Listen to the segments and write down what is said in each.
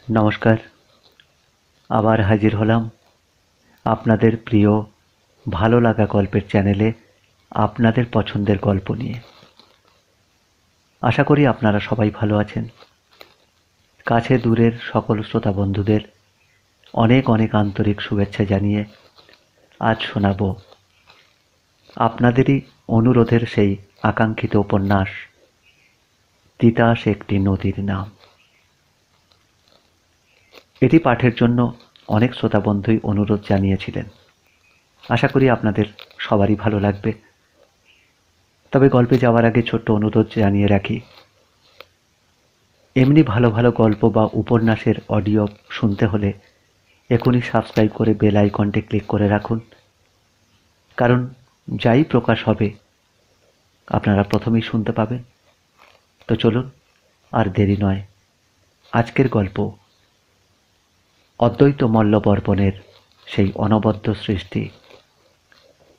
নমস্কার। আবার হাজির হলাম আপনাদের প্রিয় ভালো লাগা গল্পের চ্যানেলে আপনাদের পছন্দের গল্প নিয়ে। আশা করি আপনারা সবাই ভালো আছেন। কাছে দূরের সকল শ্রোতা বন্ধুদের অনেক অনেক আন্তরিক শুভেচ্ছা জানিয়ে আজ শোনাব আপনাদেরই অনুরোধের সেই আকাঙ্ক্ষিত উপন্যাস তিতাস একটি নদীর নাম। এটি পাঠের জন্য অনেক শ্রোতা বন্ধুই অনুরোধ জানিয়েছিলেন। আশা করি আপনাদের সবারই ভালো লাগবে। তবে গল্পে যাওয়ার আগে ছোট্ট অনুরোধ জানিয়ে রাখি, এমনি ভালো ভালো গল্প বা উপন্যাসের অডিও শুনতে হলে এখনই সাবস্ক্রাইব করে বেল আইকনটি ক্লিক করে রাখুন, কারণ যাই প্রকাশ হবে আপনারা প্রথমেই শুনতে পাবেন। তো চলুন আর দেরি নয়, আজকের গল্প অদ্বৈত মল্লবর্পণের সেই অনবদ্য সৃষ্টি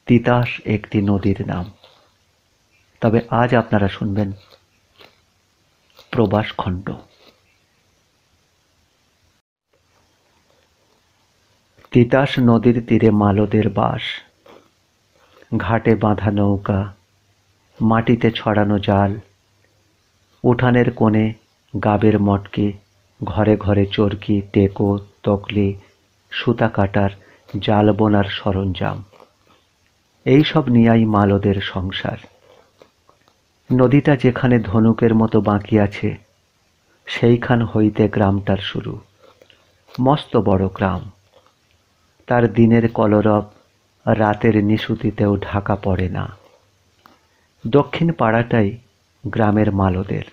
তিতাস একটি নদীর নাম। তবে আজ আপনারা শুনবেন প্রবাস খণ্ড। তিতাস নদীর তীরে মালদের বাস, ঘাটে বাঁধা নৌকা, মাটিতে ছড়ানো জাল, উঠানের কোণে গাবের মটকি, ঘরে ঘরে চরকি, টেকো, তকলি, সুতা কাটার, জাল বোনার সরঞ্জাম, এইসব নিয়েই মালদের সংসার। নদীটা যেখানে ধনুকের মতো বাঁকিয়াছে সেইখান হইতে গ্রামটার শুরু। মস্ত বড় গ্রাম, তার দিনের কলরব রাতের নিশুতিতেও ঢাকা পড়ে না। দক্ষিণ পাড়াটাই গ্রামের মালদের।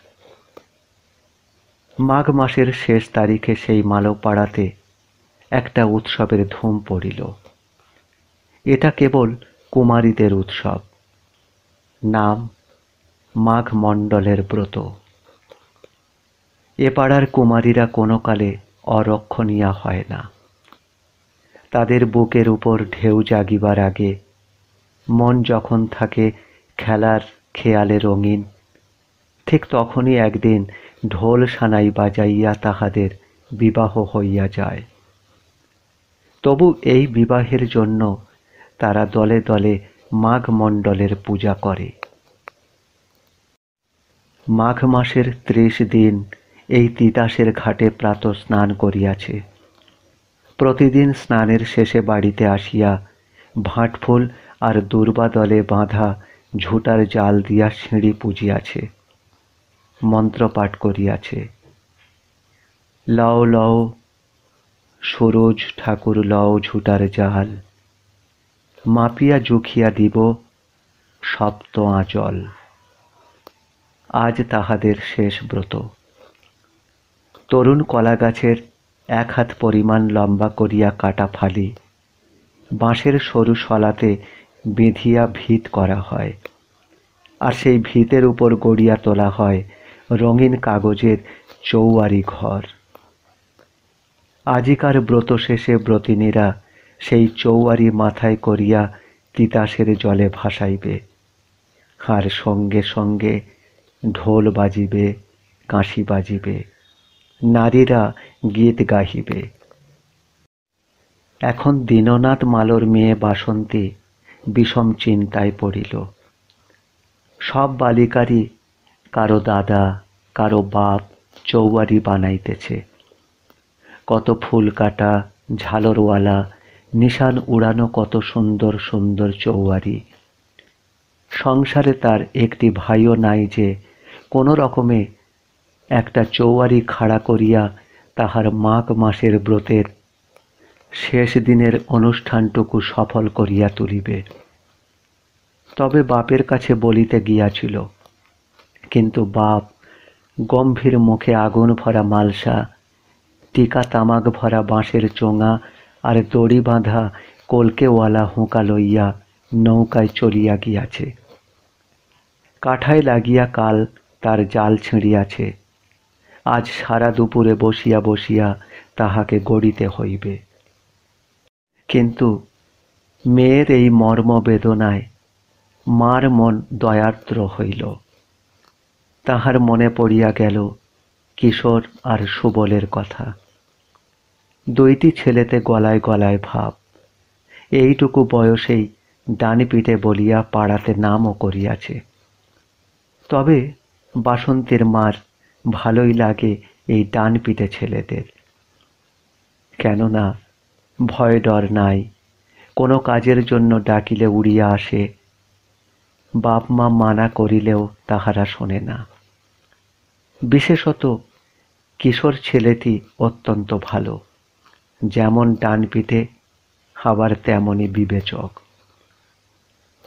মাঘ মাসের শেষ তারিখে সেই মালপাড়াতে একটা উৎসবের ধুম পড়িল। এটা কেবল কুমারীদের উৎসব, নাম মাঘ মণ্ডলের ব্রত। এ পাড়ার কুমারীরা কোনো কালে অরক্ষণীয়া হয় না। তাদের বুকের উপর ঢেউ জাগিবার আগে মন যখন থাকে খেলার খেয়ালে রঙিন, ঠিক তখনই একদিন ঢোল সানাই বাজাইয়া তাহাদের বিবাহ হইয়া যায়। তবু এই বিবাহের জন্য তারা দলে দলে মাঘ মণ্ডলের পূজা করে। মাঘ মাসের ৩০ দিন এই তিতাসের ঘাটে প্রাতঃ স্নান করিয়াছে। প্রতিদিন স্নানের শেষে বাড়িতে আসিয়া ভাঁটফুল আর দূর্বা দলে বাঁধা ঝুটার জাল দিয়া সিঁড়ি পুজিয়াছে, মন্ত্রপাঠ করিয়াছে। লও লও সরোজ ঠাকুর লও ঝুটার জাল, মাপিয়া জুখিয়া দিব সপ্ত আঁচল। আজ তাহাদের শেষ ব্রত। তরুণ কলা গাছের ১ হাত পরিমাণ লম্বা করিয়া কাটা ফালি বাঁশের সরু শলাতে বেঁধিয়া ভিত করা হয়, আর সেই ভিতের উপর গড়িয়া তোলা হয় রঙিন কাগজের চৌয়ারি ঘর। আজিকার ব্রত শেষে ব্রতিনীরা সেই চৌয়ারি মাথায় করিয়া তিতাসের জলে ভাসাইবে, আর সঙ্গে সঙ্গে ঢোল বাজিবে, কাঁসি বাজিবে, নারীরা গীত গাহিবে। এখন দীননাথ মালর মেয়ে বাসন্তী বিষম চিন্তায় পড়িল। সব বালিকারই কারো দাদা কারো বাপ চৌয়ারি বানাইতেছে। কত ফুল কাটা ঝালরওয়ালা নিশান উড়ানো কত সুন্দর সুন্দর চৌয়ারি। সংসারে তার একটি ভাইও নাই যে কোনো রকমে একটা চৌয়ারি খাড়া করিয়া তাহার মাঘ মাসের ব্রতের শেষ দিনের অনুষ্ঠানটুকু সফল করিয়া তুলিবে। তবে বাপের কাছে বলিতে গিয়াছিল, কিন্তু বাপ গম্ভীর মুখে আগুন ভরা মালসা, টিকা তামাক ভরা বাঁশের চোঙা আর দড়ি বাঁধা কলকেওয়ালা হুঁকা লইয়া নৌকায় চলিয়া গিয়াছে। কাঠায় লাগিয়া কাল তার জাল ছিঁড়িয়াছে, আজ সারা দুপুরে বসিয়া বসিয়া তাহাকে গড়িতে হইবে। কিন্তু মেয়ের এই মর্ম বেদনায় মার মন দয়ার্দ্র হইল। তাহার মনে পড়িয়া গেল কিশোর আর সুবলের কথা। দুইটি ছেলেতে গলায় গলায় ভাব। এইটুকু বয়সেই ডানপিটে বলিয়া পাড়াতে নামও করিয়াছে। তবে বাসন্তীর মার ভালোই লাগে এই ডানপিটে ছেলেদের। কেননা ভয় ডর নাই, কোনো কাজের জন্য ডাকিলে উড়িয়া আসে, বাপ মা মানা করিলেও তাহারা শোনে না। বিশেষত কিশোর ছেলেটি অত্যন্ত ভালো, যেমন ডানপিটে আবার তেমনই বিবেচক।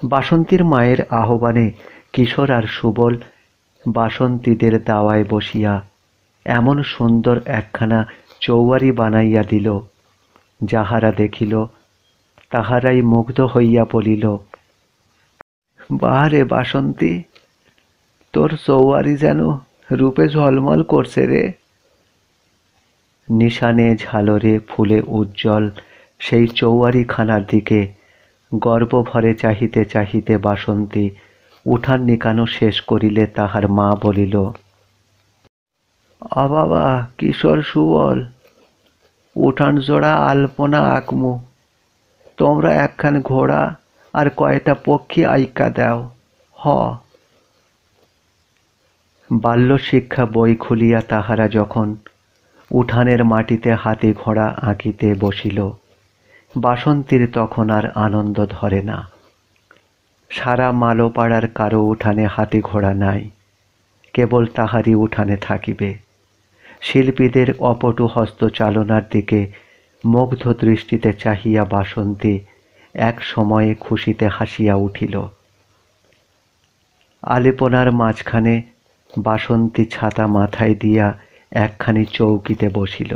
বাসন্তীর মায়ের আহ্বানে কিশোর আর সুবল বাসন্তীদের দাওয়ায় বসিয়া এমন সুন্দর একখানা চৌয়ারি বানাইয়া দিল, যাহারা দেখিল তাহারাই মুগ্ধ হইয়া বলিল, বাহ রে বাসন্তী, তোর চৌয়ারি যেন রূপে ঝলমল করছে রে। নিশানে ঝালরে ফুলে উজ্জ্বল সেই চৌয়ারিখানার দিকে গর্বভরে চাহিতে চাহিতে বাসন্তী উঠান নিকানো শেষ করিলে তাহার মা বলিল, বাবা কিশোর সুবল, উঠান জোড়া আলপনা আঁকমু, তোমরা একখান ঘোড়া আর কয়টা পক্ষী আইকা দাও। হ। বাল্য শিক্ষা বই খুলিয়া তাহারা যখন উঠানের মাটিতে হাতি ঘোড়া আঁকিতে বসিল, বাসন্তীর তখন আর আনন্দ ধরে না। সারা মালোপাড়ার কারো উঠানে হাতি ঘোড়া নাই, কেবল তাহারই উঠানে থাকিবে। শিল্পীদের অপটু হস্তচালনার দিকে মুগ্ধ দৃষ্টিতে চাহিয়া বাসন্তী এক সময়ে খুশিতে হাসিয়া উঠিল। আলিপনার মাঝখানে বাসন্তী ছাতা মাথায় দিয়া একখানি চৌকিতে বসিল,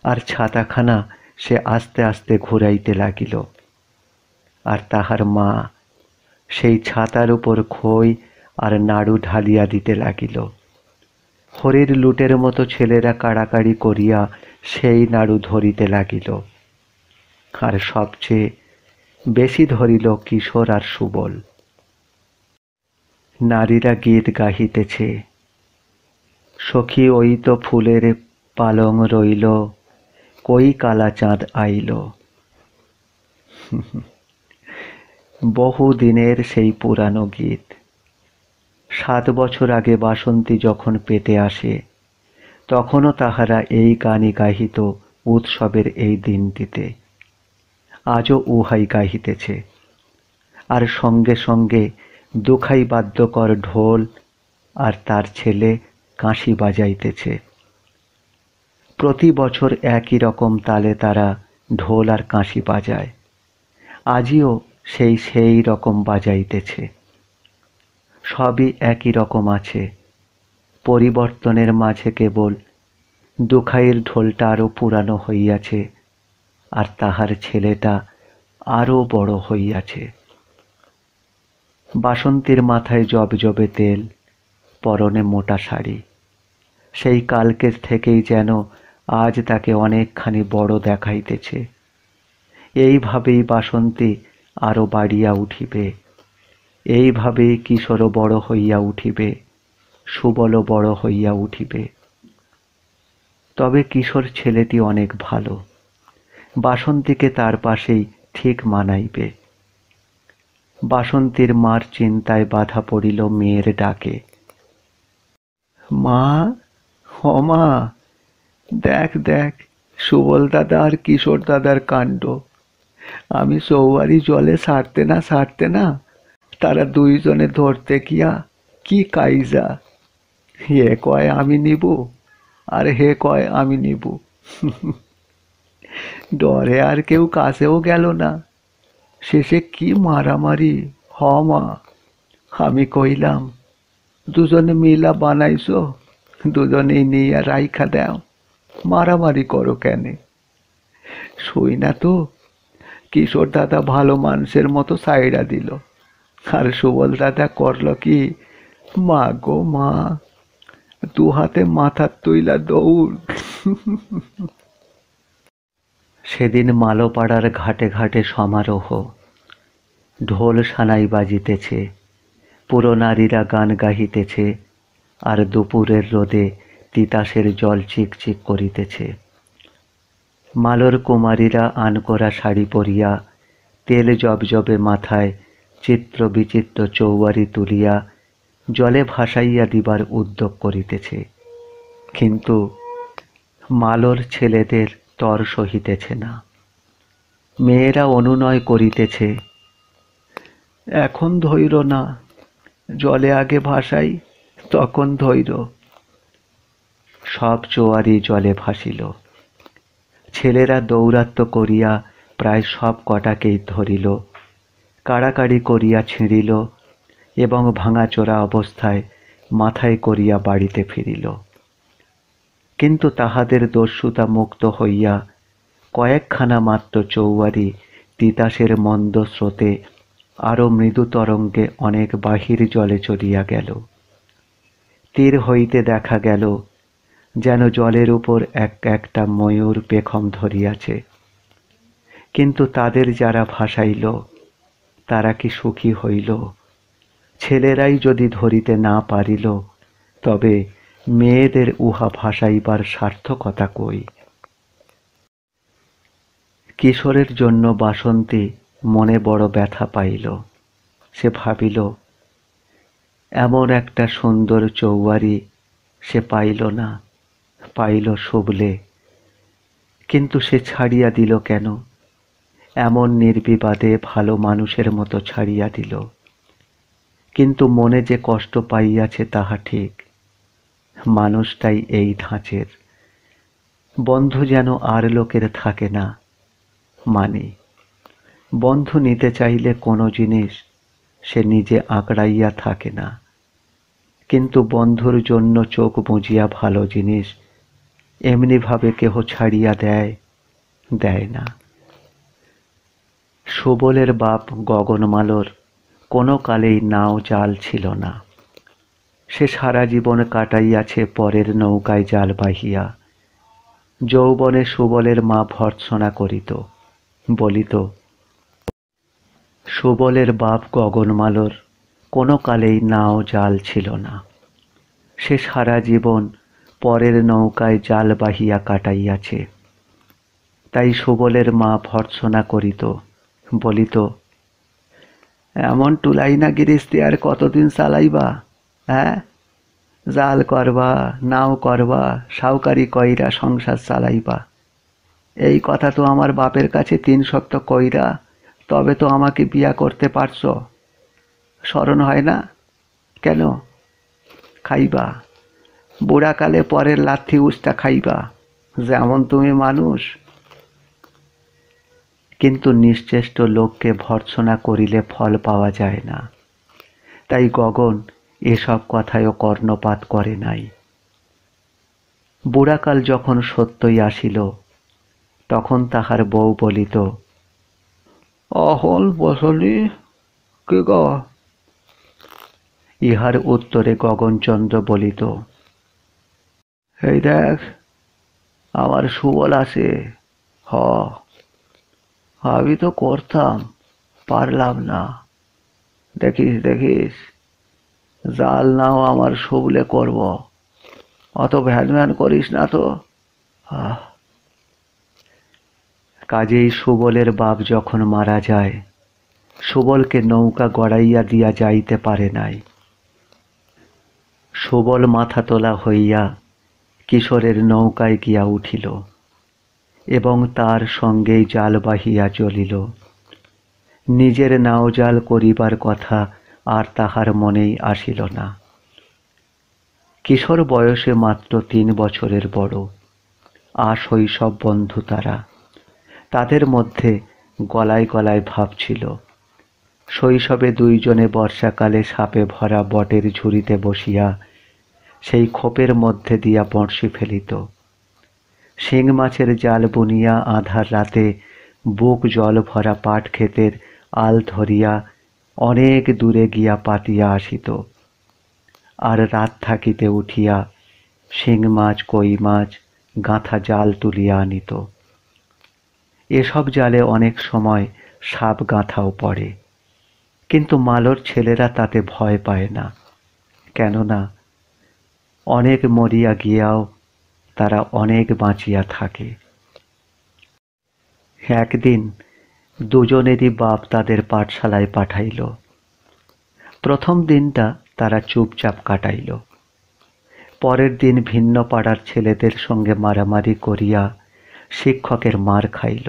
আর ছাতাখানা সে আস্তে আস্তে ঘুরাইতে লাগিল। আর তাহার মা সেই ছাতার উপর খই আর নাড়ু ঢালিয়া দিতে লাগিল। হরির লুটের মতো ছেলেরা কাড়াকাড়ি করিয়া সেই নাড়ু ধরিতে লাগিল। আর সবচেয়ে বেশি ধরিল কিশোর আর সুবল। নারীরা গীত গাহিতেছে, সখী ওই তো ফুলের পালং রইল, কই কালা চাঁদ আইল। বহু দিনের সেই পুরানো গীত। 7 বছর আগে বাসন্তী যখন পেটে আসে, তখনও তাহারা এই গানই গাহিত উৎসবের এই দিনটিতে। আজও উহাই গাহিতেছে, আর সঙ্গে সঙ্গে দুখাই বাদ্যকর ঢোল আর তার ছেলে কাঁসি বাজাইতেছে। প্রতি বছর একই রকম তালে তারা ঢোল আর কাঁসি বাজায়। আজিও সেই রকম বাজাইতেছে। সবই একই রকম আছে, পরিবর্তনের মাঝে কেবল দুখাইয়ের ঢোলটা আরো পুরানো হইয়াছে, আর তাহার ছেলেটা আরো বড় হইয়াছে। বাসন্তীর মাথায় জবজবে তেল, পরনে মোটা শাড়ি। সেই কালকের থেকেই যেন আজ তাকে অনেকখানি বড় দেখাইতেছে। এইভাবেই বাসন্তী আরো বাড়িয়া উঠিবে, এইভাবেই কিশোরও বড় হইয়া উঠিবে, সুবলও বড় হইয়া উঠিবে। তবে কিশোর ছেলেটি অনেক ভালো, বাসন্তীকে তার পাশেই ঠিক মানাইবে। বাসন্তীর মার চিন্তায় বাধা পড়িল মেয়ের ডাকে, মা, ও মা, দেখ দেখ সুবল দাদা আর কিশোর দাদার কাণ্ড। আমি চৌবাড়ি জলে সারতে না তারা দুইজনে ধরতে গিয়া কি কাইজা। হে কয় আমি নিব, আর হে কয় আমি নিব। ডরে আর কেউ কাছেও গেল না। শেষে কি মারামারি। হ মা, আমি কইলাম, দুজনে মিলা বানাইছো, দুজনেই নিয়ে রাইখা দাও, মারামারি করো কেনে। শুই না তো কিশোর দাদা ভালো মানুষের মতো সাইডা দিল, আর সুবল দাদা করল কি, মা গো মা, দু হাতে মাথার তুইলা দৌড়। সেদিন মালোপাড়ার ঘাটে ঘাটে সমারোহ। ঢোল সানাই বাজিতেছে, পুরো নারীরা গান গাহিতেছে, আর দুপুরের রোদে তিতাসের জল চিকচিক করিতেছে। মালর কুমারীরা আনকোরা শাড়ি পরিয়া তেল জবজবে মাথায় চিত্র বিচিত্র চৌবারি তুলিয়া জলে ভাসাইয়া দিবার উদ্যোগ করিতেছে, কিন্তু মালর ছেলেদের তর সহিতেছে না। মেয়েরা অনুনয় করিতেছে, এখন ধৈর্য না, জলে আগে ভাসাই, তখন ধৈর্য। সব চোয়ারি জলে ভাসিল। ছেলেরা দৌরাত্ম্য করিয়া প্রায় সব কটাকেই ধরিল, কাড়াকাড়ি করিয়া ছিঁড়িল এবং ভাঙাচোরা অবস্থায় মাথায় করিয়া বাড়িতে ফিরিল। কিন্তু তাহাদের দস্যুতা মুক্ত হইয়া কয়েকখানা মাত্র চৌয়ারি তিতাসের মন্দ স্রোতে আরো মৃদু তরঙ্গে অনেক বাহির জলে চলিয়া গেল। তীর হইতে দেখা গেল যেন জলের উপর একটা ময়ূর পেখম ধরিয়াছে। কিন্তু তাদের যারা ভাসাইল তারা কি সুখী হইল? ছেলেরাই যদি ধরিতে না পারিল, তবে মেয়েদের উহা ভাসাইবার সার্থকতা কই? কিশোরের জন্য বাসন্তী মনে বড় ব্যথা পাইল। সে ভাবিল, এমন একটা সুন্দর চৌবারি সে পাইল না, পাইল শুবলে। কিন্তু সে ছাড়িয়া দিল কেন? এমন নির্বিবাদে ভালো মানুষের মতো ছাড়িয়া দিল। কিন্তু মনে যে কষ্ট পাইয়াছে তাহা ঠিক। মানুষটাই এই ধাঁচের। বন্ধু যেন আর লোকের থাকে না। মানি, বন্ধু নিতে চাইলে কোনো জিনিস সে নিজে আঁকড়াইয়া থাকে না, কিন্তু বন্ধুর জন্য চোখ বুজিয়া ভালো জিনিস এমনিভাবে কেহ ছাড়িয়া দেয়? দেয় না। সুবলের বাপ গগনমালর কোনো কালেই নাও জাল ছিল না। সে সারা জীবন কাটাইয়াছে পরের নৌকায় জাল বাহিয়া। যৌবনে সুবলের মা ভর্ৎসনা করিত, বলিত, সুবলের বাপ গগনমালর কোনো কালেই নাও জাল ছিল না। সে সারা জীবন পরের নৌকায় জাল বাহিয়া কাটাইয়াছে। তাই সুবলের মা ভর্ৎসনা করিত, বলিত, এমন টুলাইনা গিরিস্তি আর কতদিন চালাইবা? হ্যাঁ, জাল করবা, নাও করবা, সাউকারি কইরা সংসার চালাইবা। এই কথা তো আমার বাপের কাছে 3 সপ্তাহ কইরা তবে তো আমাকে বিয়া করতে পারছ। স্মরণ হয় না? কেন? খাইবা, বুড়াকালে পরের লাথি উস্তা খাইবা, যেমন তুমি মানুষ। কিন্তু নিশ্চেষ্ট লোককে ভর্ৎসনা করিলে ফল পাওয়া যায় না। তাই গগন এসব কথায়ও কর্ণপাত করে নাই। বুড়াকাল যখন সত্যই আসিল, তখন তাহার বউ বলিত, অহল বসলি কে গ? ইহার উত্তরে গগনচন্দ্র বলিত, এই দেখ, আমার সুবল আছে। হ, আমি তো করতাম, পারলাম না। দেখিস দেখিস, জাল নাও আমার সুবলে করব, অত ভ্যান করিস না তো। কাজেই সুবলের বাপ যখন মারা যায়, সুবলকে নৌকা গড়াইয়া দিয়া যাইতে পারে নাই। সুবল মাথা তোলা হইয়া কিশোরের নৌকায় গিয়া উঠিল এবং তার সঙ্গেই জাল বাহিয়া চলিল। নিজের নাও জাল করিবার কথা আর তাহার মনেই আসিল না। কিশোর বয়সে মাত্র 3 বছরের বড়। শৈশব বন্ধু তারা। তাদের মধ্যে গলায় গলায় ভাব ছিল। শৈশবে দুইজনে বর্ষাকালে সাপে ভরা বটের ঝুড়িতে বসিয়া সেই খোপের মধ্যে দিয়া বঁড়শি ফেলিত। শিং মাছের জাল বুনিয়া আঁধার রাতে বুক জল ভরা পাট ক্ষেতের আল ধরিয়া অনেক দূরে গিয়া পাতিয়া আসিত। আর রাত থাকিতে উঠিয়া শিং মাছ, কই মাছ, গাঁথা জাল তুলিয়া আনিত। এসব জালে অনেক সময় সাপ গাঁথাও পড়ে, কিন্তু মালর ছেলেরা তাতে ভয় পায় না, কেননা অনেক মরিয়া গিয়াও তারা অনেক বাঁচিয়া থাকে। একদিন দুজনেরই বাপ তাদের পাঠশালায় পাঠাইল। প্রথম দিনটা তারা চুপচাপ কাটাইল। পরের দিন ভিন্ন পাড়ার ছেলেদের সঙ্গে মারামারি করিয়া শিক্ষকের মার খাইল।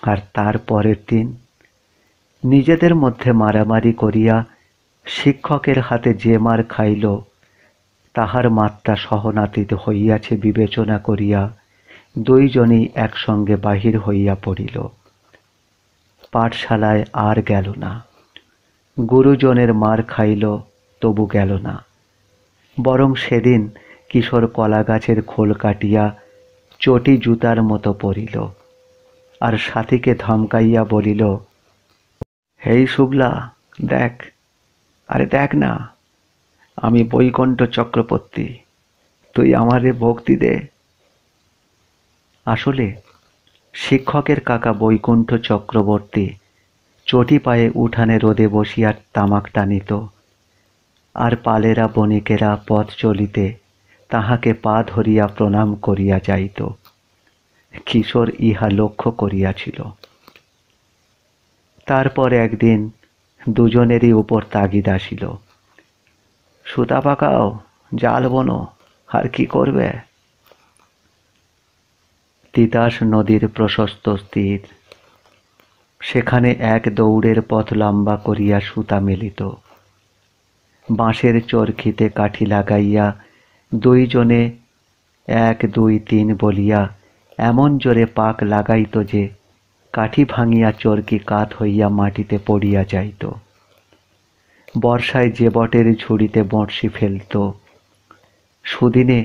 আর তার পরের দিন নিজেদের মধ্যে মারামারি করিয়া শিক্ষকের হাতে যে মার খাইল তাহার মাত্রা সহনাতীত হইয়াছে বিবেচনা করিয়া দুইজনই একসঙ্গে বাহির হইয়া পড়িল। পাঠশালায় আর গেল না। গুরুজনের মার খাইল, তবু গেল না। বরং সেদিন কিশোর কলা গাছের খোল কাটিয়া চটি জুতার মতো পড়িল, আর সাথীকে ধমকাইয়া বলিল, হেই শুভলা, দেখ, আরে দেখ না, আমি বৈকুণ্ঠ চক্রবর্তী, তুই আমারে ভক্তি দে। আসলে শিক্ষকের কাকা বৈকুণ্ঠ চক্রবর্তী চটি পায়ে উঠানে রোদে বসিয়া তামাক টানিত, আর পালেরা বণিকেরা পথ চলিতে তাহাকে পা ধরিয়া প্রণাম করিয়া যাইত। কিশোর ইহা লক্ষ্য করিয়াছিল। তারপর একদিন দুজনেরই উপর তাগিদ আসিল, সুতা পাকাও, জাল বোনো, আর কি করবে? তিতাস নদীর প্রশস্ত তীর, সেখানে এক দৌড়ের পথ লম্বা করিয়া সুতা মেলিত। বাঁশের চরখিতে কাঠি লাগাইয়া দুইজনে 1 2 3 বলিয়া এমন জোরে পাক লাগাইত যে কাঠি ভাঙিয়া চরকি কাত হইয়া মাটিতে পড়িয়া যাইত। বর্ষায় যে বটের ঝুড়িতে বঁড়শি ফেলত, সুদিনে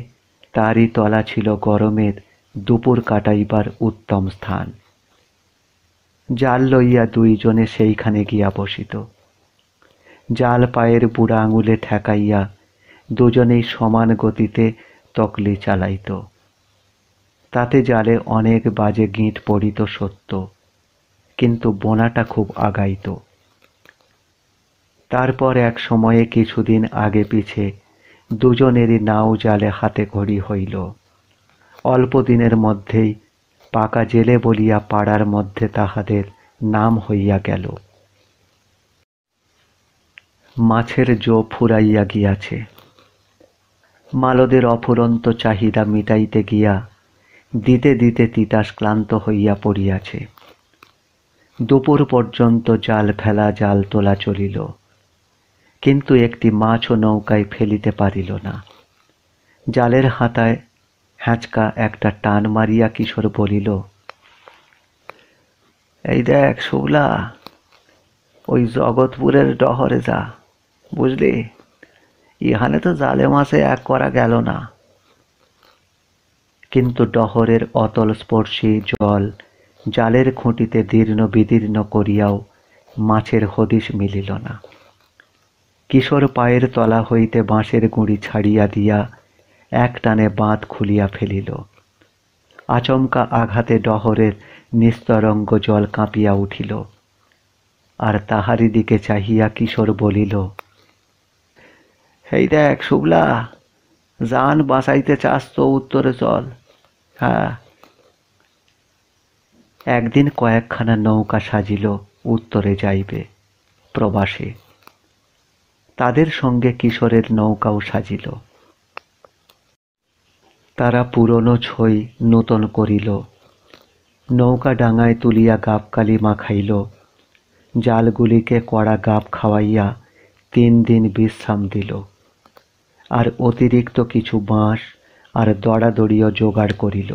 তারই তলা ছিল গরমের দুপুর কাটাইবার উত্তম স্থান। জাল লইয়া দুইজনে সেইখানে গিয়া বসিত। জাল পায়ের বুড়া আঙুলে ঠেকাইয়া দুজনেই সমান গতিতে তকলি চালাইত। তাতে জালে অনেক বাজে গিঁট পড়িত সত্য, কিন্তু বোনাটা খুব আগাইত। তারপর এক সময়ে কিছুদিন আগে পিছে দুজনেরই নাও জালে হাতে খড়ি হইল। অল্প দিনের মধ্যেই পাকা জেলে বলিয়া পাড়ার মধ্যে তাহাদের নাম হইয়া গেল। মাছের জো ফুরাইয়া গিয়াছে। মালদের অফুরন্ত চাহিদা মিটাইতে গিয়া দিতে দিতে তিতাস ক্লান্ত হইয়া পড়িয়াছে। দুপুর পর্যন্ত জাল ফেলা জাল তোলা চলিল, কিন্তু একটি মাছও নৌকায় ফেলিতে পারিল না। জালের হাতায় হ্যাঁচকা একটা টান মারিয়া কিশোর বলিল, এই দেখ শুভলা, ওই জগৎপুরের ডহরে যা, বুঝলি, ইহানে তো জালে মাছে এক করা গেল না। কিন্তু ডহরের অতল স্পর্শী জল জালের খুঁটিতে দীর্ণ বিদীর্ণ করিয়াও মাছের হদিশ মিলিল না। কিশোর পায়ের তলা হইতে বাঁশের গুঁড়ি ছাড়িয়া দিয়া এক টানে বাঁধ খুলিয়া ফেলিল। আচমকা আঘাতে ডহরের নিস্তরঙ্গ জল কাঁপিয়া উঠিল, আর তাহারি দিকে চাহিয়া কিশোর বলিল, এই দেখ শুভলা, জান বাঁচাইতে চাস তো উত্তরে চল। হ্যাঁ। একদিন কয়েকখানা নৌকা সাজিল উত্তরে যাইবে, প্রবাসে। তাদের সঙ্গে কিশোরের নৌকাও সাজিল। তারা পুরনো ছই নূতন করিল, নৌকা ডাঙায় তুলিয়া গাবকালি মাখাইল, জালগুলিকে কড়া গাব খাওয়াইয়া 3 দিন বিশ্রাম দিল, আর অতিরিক্ত কিছু বাঁশ আর দড়াদড়িও জোগাড় করিল।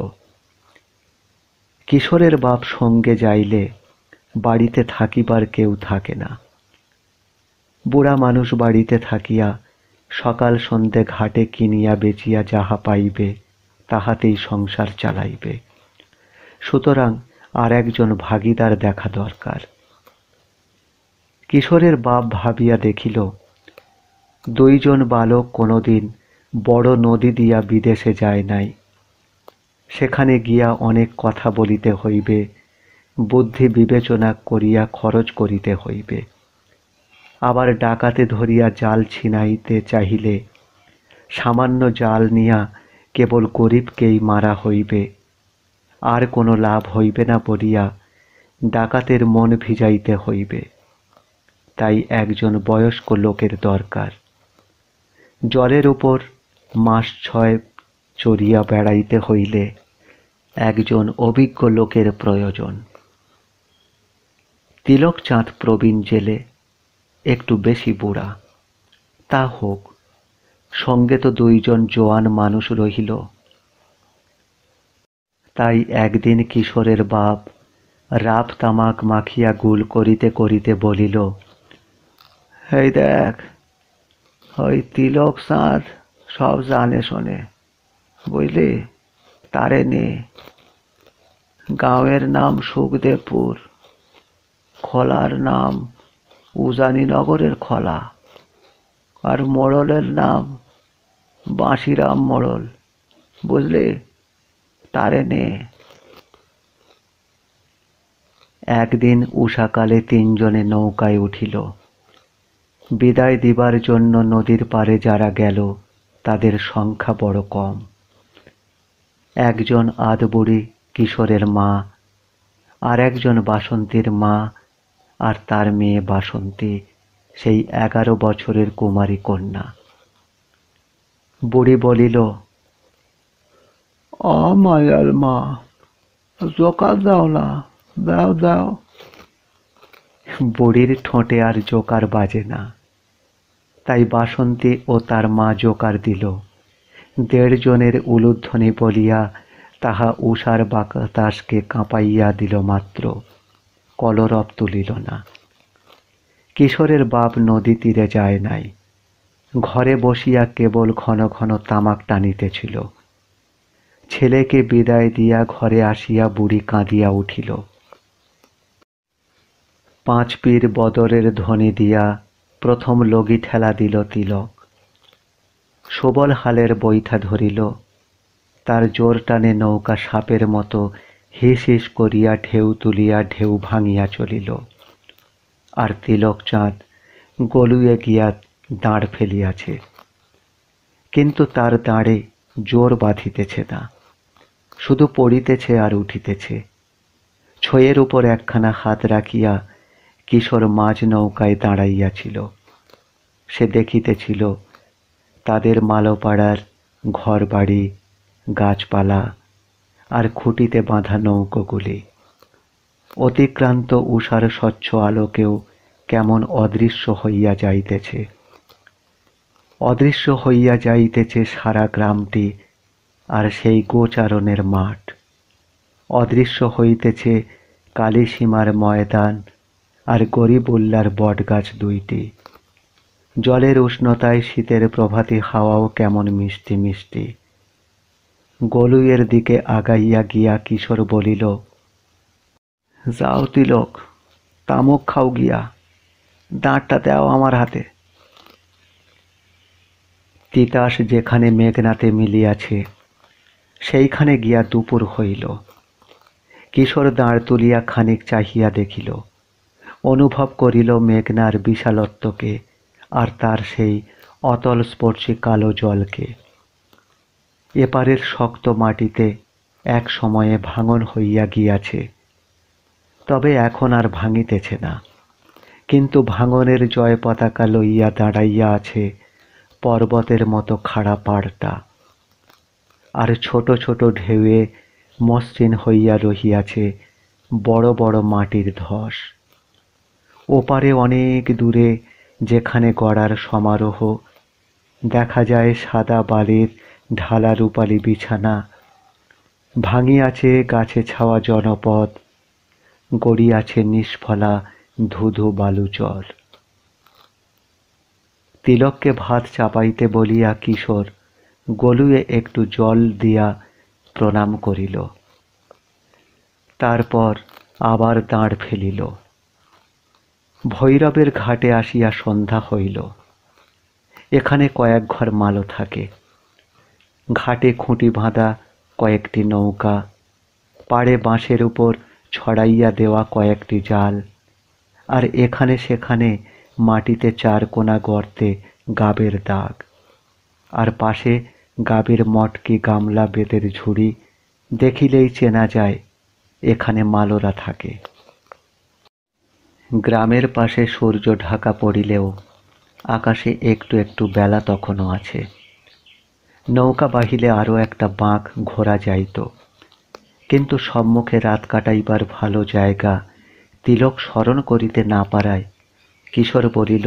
কিশোরের বাপ সঙ্গে যাইলে বাড়িতে থাকিবার কেউ থাকে না। বুড়া মানুষ বাড়িতে থাকিয়া সকাল সন্ধ্যে ঘাটে কিনিয়া বেচিয়া যাহা পাইবে তাহাতেই সংসার চালাইবে। সুতরাং আর একজন ভাগীদার দেখা দরকার। কিশোরের বাপ ভাবিয়া দেখিল, 2 জন বালক কোনোদিন বড় নদী দিয়া বিদেশে যায় নাই। সেখানে গিয়া অনেক কথা বলিতে হইবে, বুদ্ধি বিবেচনা করিয়া খরচ করিতে হইবে। আবার ডাকাতে ধরিয়া জাল ছিনাইতে চাহিলে সামান্য জাল নিয়া কেবল গরিবকেই মারা হইবে, আর কোনো লাভ হইবে না বলিয়া ডাকাতের মন ভিজাইতে হইবে। তাই একজন বয়স্ক লোকের দরকার। জলের উপর মাস 6 চড়িয়া বেড়াইতে হইলে একজন অভিজ্ঞ লোকের প্রয়োজন। তিলকচাঁদ প্রবীণ জেলে, একটু বেশি বুড়া। তা হোক, সঙ্গে তো 2 জন জোয়ান মানুষ রহিল। তাই একদিন কিশোরের বাপ রাব তামাক মাখিয়া গুল করিতে করিতে বলিল, এই দেখ, ওই তিলকচাঁদ সব জানে শোনে, বুঝলি, তারে নে। গাঁয়ের নাম সুখদেবপুর, খোলার নাম উজানিনগরের খোলা, আর মোড়লের নাম বাঁশিরাম মোড়ল, বুঝলি, তারে নে। একদিন উষাকালে 3 জনে নৌকায় উঠিল। বিদায় দিবার জন্য নদীর পারে যারা গেল তাদের সংখ্যা বড় কম। একজন আধবুড়ি কিশোরের মা, আর একজন বাসন্তীর মা, আর তার মেয়ে বাসন্তী, সেই 11 বছরের কুমারী কন্যা। বুড়ি বলিল, মায়ার মা, জোকার দাও না, দাও দাও। বুড়ির ঠোঁটে আর জোকার বাজে না। তাই বাসন্তী ও তার মা জোকার দিল। 1.5 জনের উলুধ্বনি বলিয়া তাহা উষার বাতাসকে কাঁপাইয়া দিল, মাত্র কলরব তুলিল না। কিশোরের বাপ নদী তীরে যায় নাই, ঘরে বসিয়া কেবল ঘন ঘন তামাক টানিতেছিল। ছেলেকে বিদায় দিয়া ঘরে আসিয়া বুড়ি কাঁদিয়া উঠিল। 5 পীর বদরের ধ্বনি দিয়া প্রথম লগি ঠেলা দিল তিলক। সবল হালের বৈঠা ধরিল। তার জোর টানে নৌকা সাপের মতো হিস হিস করিয়া ঢেউ তুলিয়া ঢেউ ভাঙিয়া চলিল। আর তিলকচাঁদ গলুয়ে গিয়া দাঁড় ফেলিয়াছে, কিন্তু তার দাঁড়ে জোর বাঁধিতেছে না, শুধু পড়িতেছে আর উঠিতেছে। ছইয়ের উপর একখানা হাত রাখিয়া কিশোর মাঝ নৌকায় দাঁড়াইয়াছিল। সে দেখিতেছিল তাদের মালোপাড়ার ঘর বাড়ি, গাছপালা, আর খুঁটিতে বাঁধা নৌকোগুলি অতিক্রান্ত উষার স্বচ্ছ আলোকেও কেমন অদৃশ্য হইয়া যাইতেছে। অদৃশ্য হইয়া যাইতেছে সারা গ্রামটি আর সেই গোচারণের মাঠ। অদৃশ্য হইতেছে কালীসীমার ময়দান আর গরিবুল্লার বটগাছ 2টি। জলের উষ্ণতায় শীতের প্রভাতী হাওয়াও কেমন মিষ্টি মিষ্টি। গলুইয়ের দিকে আগাইয়া গিয়া কিশোর বলিল, যাও তিলক, তামক খাও গিয়া, দাঁড়টা দাও আমার হাতে। তিতাস যেখানে মেঘনাতে মিলিয়াছে সেইখানে গিয়া দুপুর হইল। কিশোর দাঁড় তুলিয়া খানিক চাহিয়া দেখিল, অনুভব করিল মেঘনার বিশালত্বকে আর তার সেই অতল স্পর্শী কালো জলকে। এপারের শক্ত মাটিতে এক সময়ে ভাঙন হইয়া গিয়াছে, তবে এখন আর ভাঙিতেছে না, কিন্তু ভাঙনের জয় পতাকা লইয়া দাঁড়াইয়া আছে পর্বতের মতো খাড়া পাড়টা। আর ছোট ছোট ঢেউয়ে মসৃণ হইয়া রহিয়াছে বড় বড় মাটির ধস। ওপারে অনেক দূরে যেখানে গড়ার সমারোহ, দেখা যায় সাদা বালির ঢালা রূপালি বিছানা। ভাঙিয়াছে গাছে ছাওয়া জনপদ, গড়িয়াছে নিষ্ফলা ধুধু বালুচর। তিলককে ভাত চাপাইতে বলিয়া কিশোর গলুয়ে একটু জল দিয়া প্রণাম করিল। তারপর আবার দাঁড় ফেলিল। ভৈরবের ঘাটে আসিয়া সন্ধ্যা হইল। এখানে কয়েক ঘর মালো থাকে। ঘাটে খুঁটি বাঁধা কয়েকটি নৌকা, পাড়ে বাঁশের উপর ছড়াইয়া দেওয়া কয়েকটি জাল, আর এখানে সেখানে মাটিতে 4 কোনা গর্তে গাবের দাগ, আর পাশে গাবের মটকি, গামলা, বেতের ঝুড়ি, দেখিলেই চেনা যায় এখানে মালোরা থাকে। গ্রামের পাশে সূর্য ঢাকা পড়িলেও আকাশে একটু একটু বেলা তখনও আছে। নৌকা বাহিলে আরও একটা বাঁক ঘোরা যাইত, কিন্তু সম্মুখে রাত কাটাইবার ভালো জায়গা তিলক স্মরণ করিতে না পারায় কিশোর বলিল,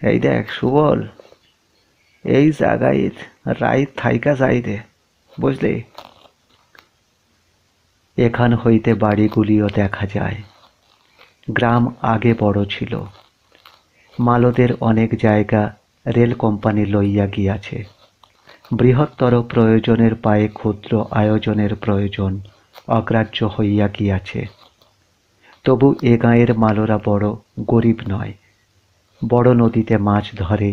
এই দেখ সুবল, এই জায়গায় রাইত থাইকা যাই রে, বুঝলি? এখান হইতে বাড়িগুলিও দেখা যায়। গ্রাম আগে বড় ছিল। মালদের অনেক জায়গা রেল কোম্পানি লইয়া গিয়াছে। বৃহত্তর প্রয়োজনের পায়ে ক্ষুদ্র আয়োজনের প্রয়োজন অগ্রাহ্য হইয়া গিয়াছে। তবু এ গাঁয়ের মালোরা বড় গরিব নয়। বড় নদীতে মাছ ধরে,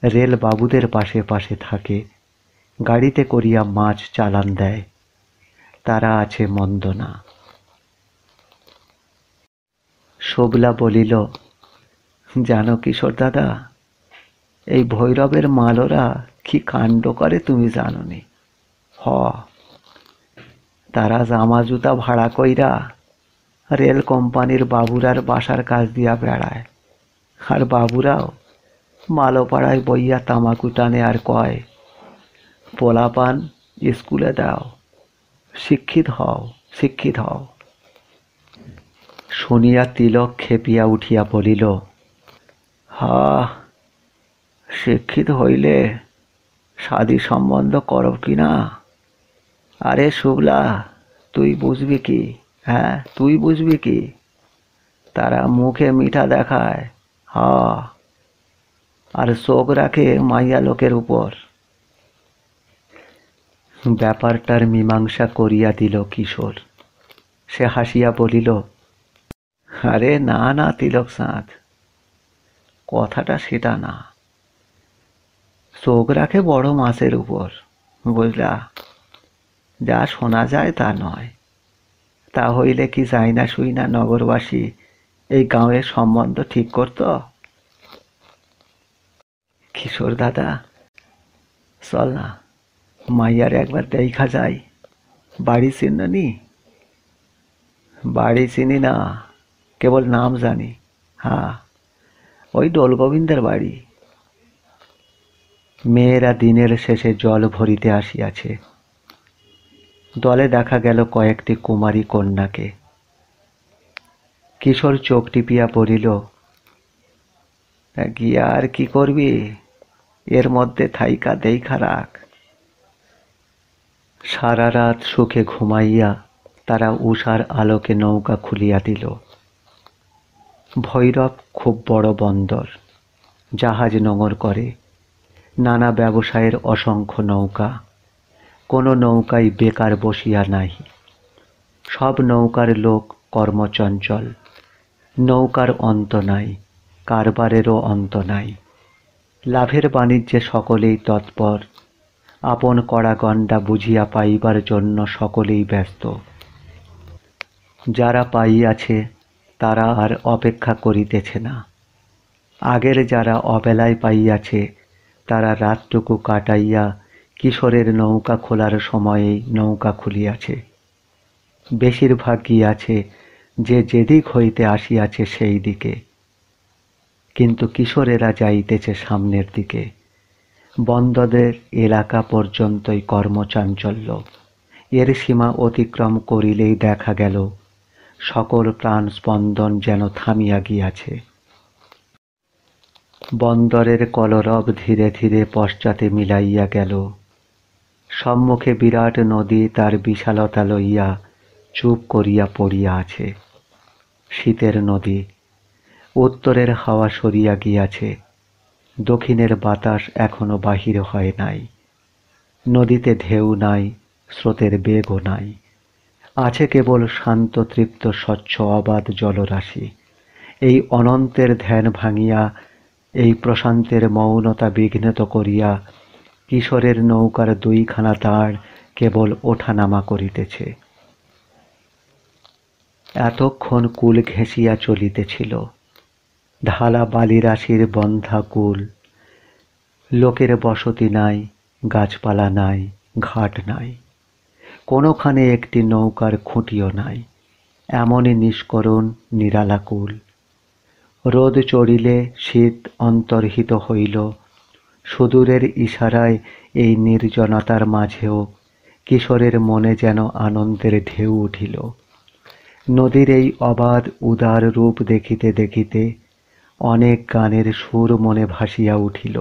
রেল বাবুদের পাশে পাশে থাকে, গাড়িতে করিয়া মাছ চালান দেয়। তারা আছে মন্দ না। শোভলা বলিল, জানো কিশোর দাদা, এই ভৈরবের মালোরা কি কাণ্ড করে তুমি জানো নি? তারা জামা জুতা ভাড়া কইরা রেল কোম্পানির বাবুরার বাসার কাজ দিয়া বেড়ায়, আর বাবুরাও মালোপাড়ায় বইয়া তামাকু টানে আর কয়, পোলাপান স্কুলে দাও, শিক্ষিত হও, শিক্ষিত হও। শুনিয়া তিলক খেপিয়া উঠিয়া বলিল, শিক্ষিত হইলে শাদী সম্বন্ধ করব কি না? আরে শুভলা, তুই বুঝবি কি? তুই বুঝবি কি? তারা মুখে মিঠা দেখায়, আর চোখ রাখে মাইয়া লোকের উপর। ব্যাপারটার মীমাংসা করিয়া দিল কিশোর। সে হাসিয়া বলিল, আরে না না তিলক চাঁদ, কথাটা সেটা না। চোখ রাখে বড় মাছের উপর, বুঝলা? যা শোনা যায় তা নয়। তা হইলে কি যাই না শুই না নগরবাসী এই গাঁয়ের সম্বন্ধ ঠিক করত? কিশোর দাদা, চল না, মাইয়ার একবার দেখা যাই। বাড়ি চিনি? বাড়ি চিনি না, কেবল নাম জানি। ওই দোলগোবিন্দের বাড়ি। মেয়েরা দিনের শেষে জল ভরিতে আসিয়াছে। দলে দেখা গেল কয়েকটি কুমারী কন্যাকে। কিশোর চোখ টিপিয়া পড়িল, গিয়া আর কি করবি, এর মধ্যে থাইকা দেইখা রাখ। সারা রাত সুখে ঘুমাইয়া তারা উষার আলোকে নৌকা খুলিয়া দিল। ভৈরব খুব বড় বন্দর, জাহাজ নোঙর করে, নানা ব্যবসায়ের অসংখ্য নৌকা। কোনো নৌকায় বেকার বসিয়া নাই। সব নৌকার লোক কর্মচঞ্চল। নৌকার অন্ত নাই, কারবারেরও অন্ত নাই। লাভের বাণিজ্যে সকলেই তৎপর। আপন কড়া গণ্ডা বুঝিয়া পাইবার জন্য সকলেই ব্যস্ত। যারা পাইয়াছে তারা আর অপেক্ষা করিতেছে না। আগের যারা অবেলায় পাইয়াছে তারা রাতটুকু কাটাইয়া কিশোরের নৌকা খোলার সময়েই নৌকা খুলিয়াছে। বেশিরভাগ গিয়াছে যে যেদিক হইতে আসিয়াছে সেই দিকে, কিন্তু কিশোরেরা যাইতেছে সামনের দিকে। বন্দরের এলাকা পর্যন্তই কর্মচাঞ্চল্য। এর সীমা অতিক্রম করিলেই দেখা গেল সকল প্রাণ স্পন্দন যেন থামিয়া গিয়াছে। বন্দরের কলরব ধীরে ধীরে পশ্চাতে মিলাইয়া গেল। সম্মুখে বিরাট নদী তার বিশালতা লইয়া চুপ করিয়া পড়িয়া আছে। শীতের নদী। উত্তরের হাওয়া সরিয়া গিয়াছে, দক্ষিণের বাতাস এখনো বাহির হয় নাই। নদীতে ঢেউ নাই, স্রোতের বেগও নাই। আছে কেবল শান্ত তৃপ্ত স্বচ্ছ অবাধ জলরাশি। এই অনন্তের ধ্যান ভাঙিয়া, এই প্রশান্তের মৌনতা বিঘ্নিত করিয়া কিশোরের নৌকার দুইখানা দাঁড় কেবল ওঠানামা করিতেছে। এতক্ষণ কুল ঘেঁষিয়া চলিতেছিল। ঢালা বালিরাশির বন্ধা কুল। লোকের বসতি নাই, গাছপালা নাই, ঘাট নাই। কোনোখানে একটি নৌকার খুঁটিও নাই, এমনই নিষ্করুণ নিরালাকুল। রোদ চড়িলে শীত অন্তর্হিত হইল। সুদূরের ইশারায় এই নির্জনতার মাঝেও কিশোরের মনে যেন আনন্দের ঢেউ উঠিল। নদীর এই অবাধ উদার রূপ দেখিতে দেখিতে অনেক গানের সুর মনে ভাসিয়া উঠিল।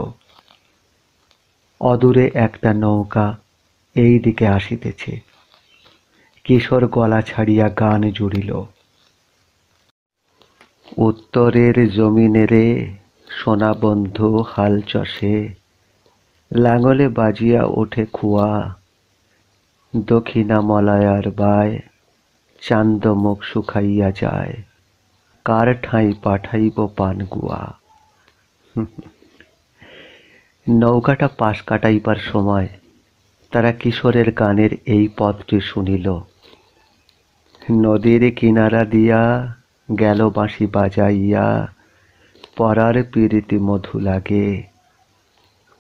অদূরে একটা নৌকা এই দিকে আসিতেছে। কিশোর গলা ছাড়িয়া গান জুড়িল। উত্তরের জমিনেরে সোনা বন্ধু হাল চষে, লাঙলে বাজিয়া ওঠে খুয়া, দক্ষিণা মলয়ার বায়, চান্দ মুখ শুকাইয়া যায়, কার ঠাঁই পাঠাইব পানগুয়া। নৌকাটা পাশ কাটাইবার সময় তারা কিশোরের গানের এই পদটি শুনিল। নদীর কিনারা দিয়া গেল বাঁশি বাজাইয়া, পরার পীরিতি মধু লাগে,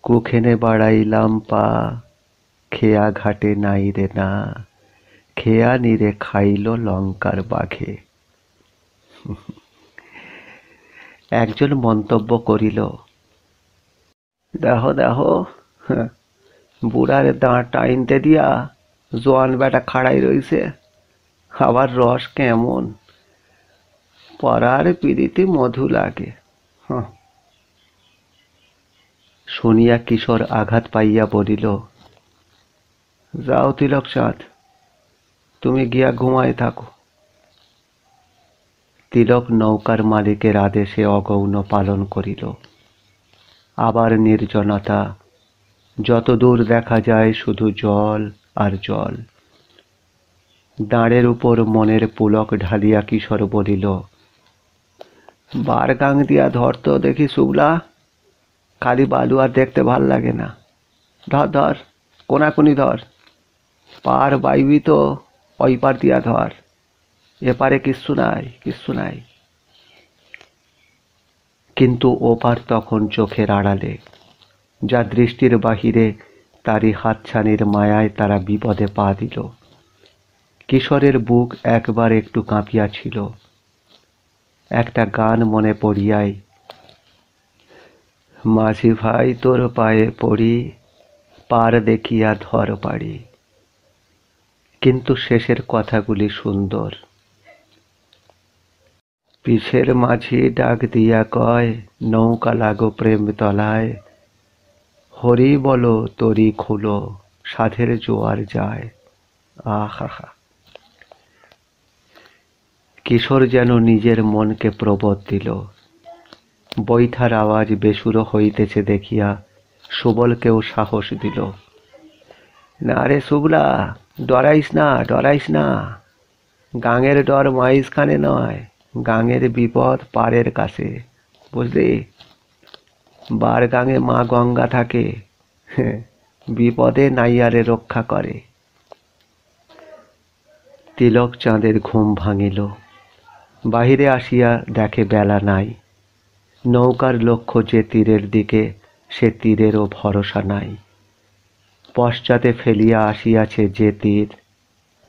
কুখেনে বাড়াইলাম পা, খেয়া ঘাটে নাই রে না, খেয়া নিরে খাইল লঙ্কার বাঘে। একজন মন্তব্য করিল, দেহ দেহ বুড়ার দাঁড় টাইনতে দিয়া জোয়ান বেটা খাড়াই রইছে, আবার রস কেমন, পরার পীরিতি মধু লাগে। শুনিয়া কিশোর আঘাত পাইয়া বলিল, যাও তিলক চাঁদ, তুমি গিয়া ঘুমায় থাকো। তিলক নৌকার মালিকের আদেশে অগৌণ পালন করিল। আবার নির্জনতা, যতদূর দেখা যায় শুধু জল আর জল। দাঁড়ের উপর মনের পুলক ঢালিয়া কিশোর বলিল, বারগাং দিয়া ধরত দেখি শুভলা, খালি বালু আর দেখতে ভাল লাগে না। ধর ধর, কোনাকুনি ধর, পার বাইবি তো ওই পার দিয়া ধর, এপারে কিচ্ছু নাই, কিচ্ছু নাই। কিন্তু ওপার তখন চোখের আড়ালে, যা দৃষ্টির বাহিরে, তারই হাতছানির মায়ায় তারা বিপদে পা দিল। কিশোরের বুক একবার একটু কাঁপিয়াছিল। একটা গান মনে পড়িয়াই, মাঝি ভাই তোর পায়ে পড়ি, পার দেখিয়া ধর পাড়ি। কিন্তু শেষের কথাগুলি সুন্দর। পিছের মাঝি ডাক দিয়া কয়, নৌকা লাগো প্রেম তলায়, হরি বলো তরি খুলো, সাধের জোয়ার যায়। আহা! কিশোর যেন নিজের মনকে প্রবোধ দিল। বৈঠার আওয়াজ বেসুরো হইতেছে দেখিয়া সুবলকেও সাহস দিল। না রে শুভলা, ডরাইস না, ডরাইস না। গাঙের ডর মাইজখানে নয়, গাঙের বিপদ পাড়ের কাছে, বুঝলি? বার গাঙে মা গঙ্গা থাকে, বিপদে নাইয়ারে রক্ষা করে। তিলক চাঁদের ঘুম ভাঙিল। বাহিরে আসিয়া দেখে বেলা নাই। নৌকার লক্ষ্য যে তীরের দিকে, সে তীরেরও ভরসা নাই। পশ্চাতে ফেলিয়া আসিয়াছে যে তীর,